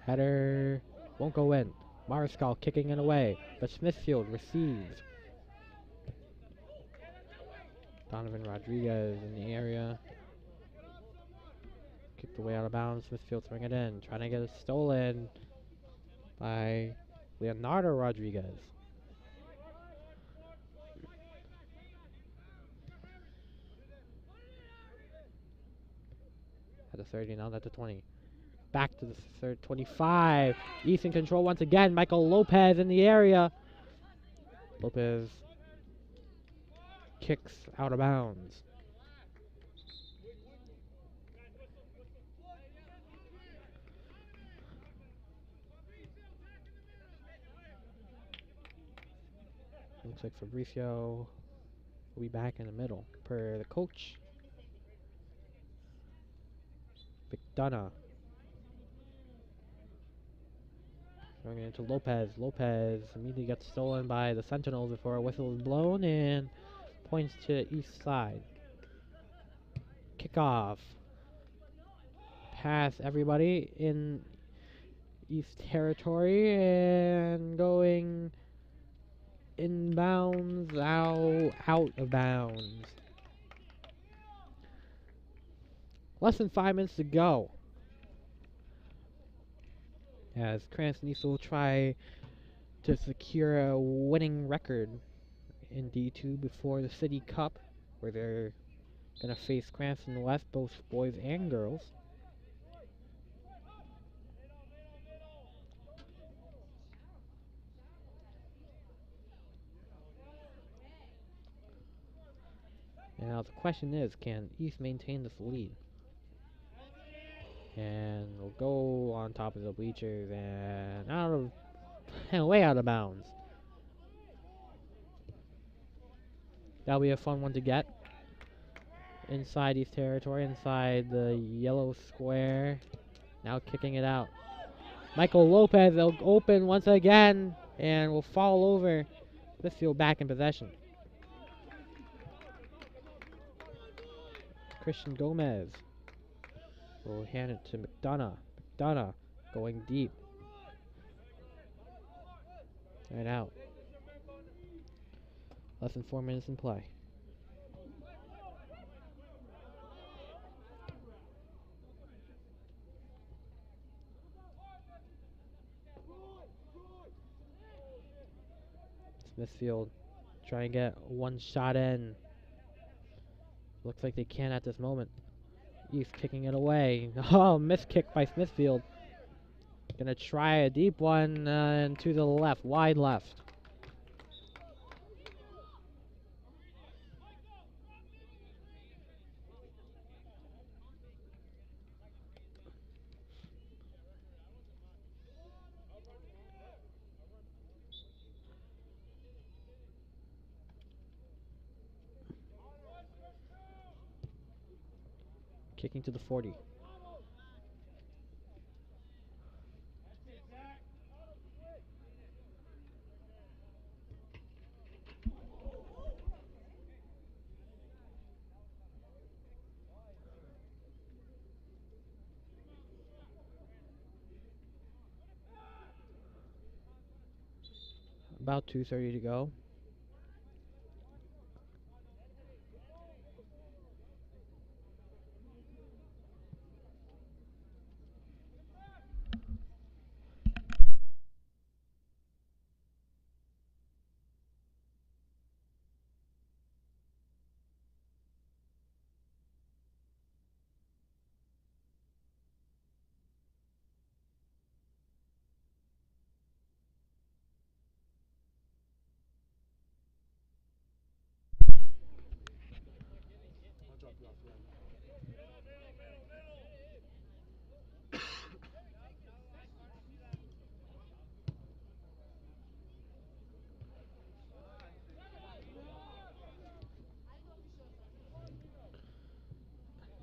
A: Header won't go in. Mariscal kicking it away, but Smithfield receives. Donovan Rodriguez in the area. Kicked away out of bounds. Smithfield throwing it in, trying to get it stolen by Leonardo Rodriguez. At the 30, now at the 20. Back to the third, 25. East in control once again. Michael Lopez in the area. Lopez kicks out of bounds. Looks like Fabricio will be back in the middle per the coach. McDonough. Throwing it into Lopez. Lopez immediately gets stolen by the Sentinels before a whistle is blown and points to east side. Kickoff. Pass everybody in East territory and going inbounds, out of bounds. Less than 5 minutes to go. As Cranston East will try to secure a winning record in D2 before the City Cup, where they're going to face Cranston West, both boys and girls. And now the question is, can East maintain this lead? And we'll go on top of the bleachers and way out of bounds. That'll be a fun one to get. Inside East territory, inside the yellow square. Now kicking it out. Michael Lopez will open once again and will fall over. Smithfield back in possession. Christian Gomez will hand it to McDonough. McDonough going deep. And out. Less than 4 minutes in play. Smithfield trying to get one shot in. Looks like they can at this moment. East kicking it away. Oh, missed kick by Smithfield. Gonna try a deep one and to the left, wide left. Kicking to the 40. About 2:30 to go.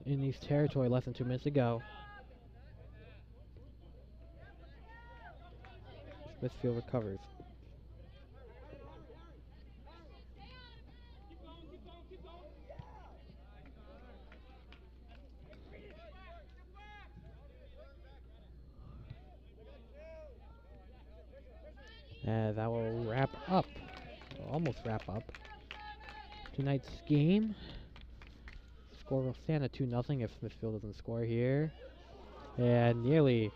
A: in East territory, less than 2 minutes to go. Smithfield recovers. And that will wrap up, almost wrap up, tonight's game. Score will stand at 2-0 if Smithfield doesn't score here. And nearly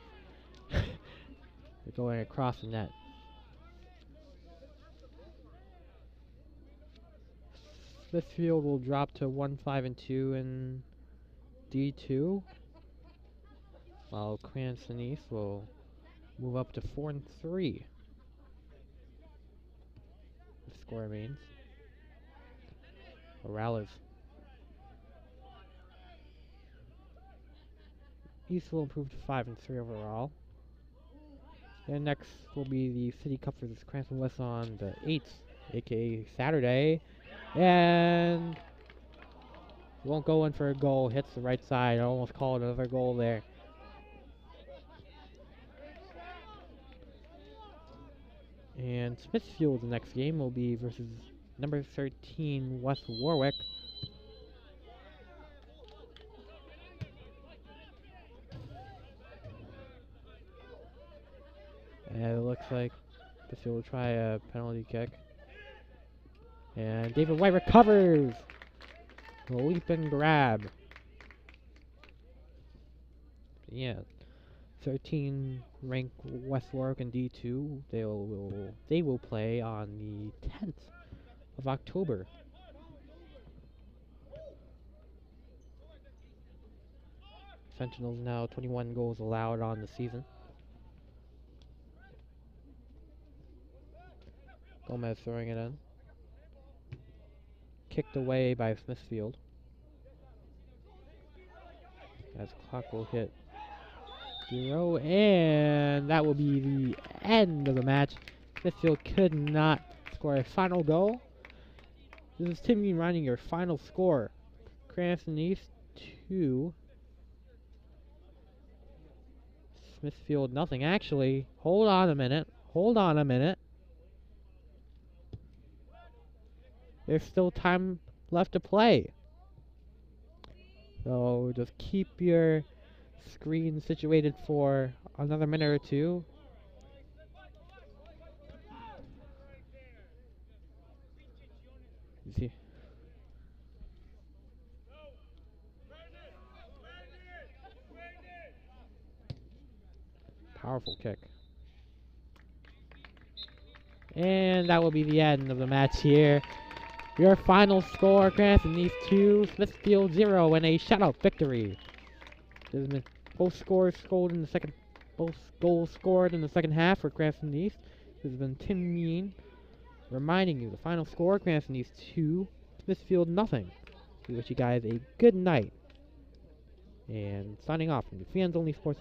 A: going across the net. Smithfield will drop to 1-5-2 in D2, while Cranston East will move up to 4-3. The score remains. Morales. East will improve to 5-3 overall. And next will be the City Cup versus Cranston West on the 8th, aka Saturday. And won't go in for a goal. Hits the right side. I almost called another goal there. And Smithfield, the next game, will be versus number 13 West Warwick. And it looks like Smithfield will try a penalty kick. And David White recovers! A leap and grab. Yeah. 13 ranked West Warwick in D2. They will play on the 10th of October. Sentinels now 21 goals allowed on the season. Gomez throwing it in. Kicked away by Smithfield. As clock will hit 0, and that will be the end of the match. Smithfield could not score a final goal. This is Tim running your final score. Cranston East 2. Smithfield nothing. Actually, hold on a minute. There's still time left to play. So just keep your screen situated for another minute or two. You see. Powerful kick. And that will be the end of the match here. Your final score, Cranston East 2, Smithfield 0 in a shutout victory. Both goals scored in the second half for Cranston East. This has been Tim Mean reminding you the final score, Cranston East 2, Smithfield nothing. We wish you guys a good night. And signing off from the Fans Only Sports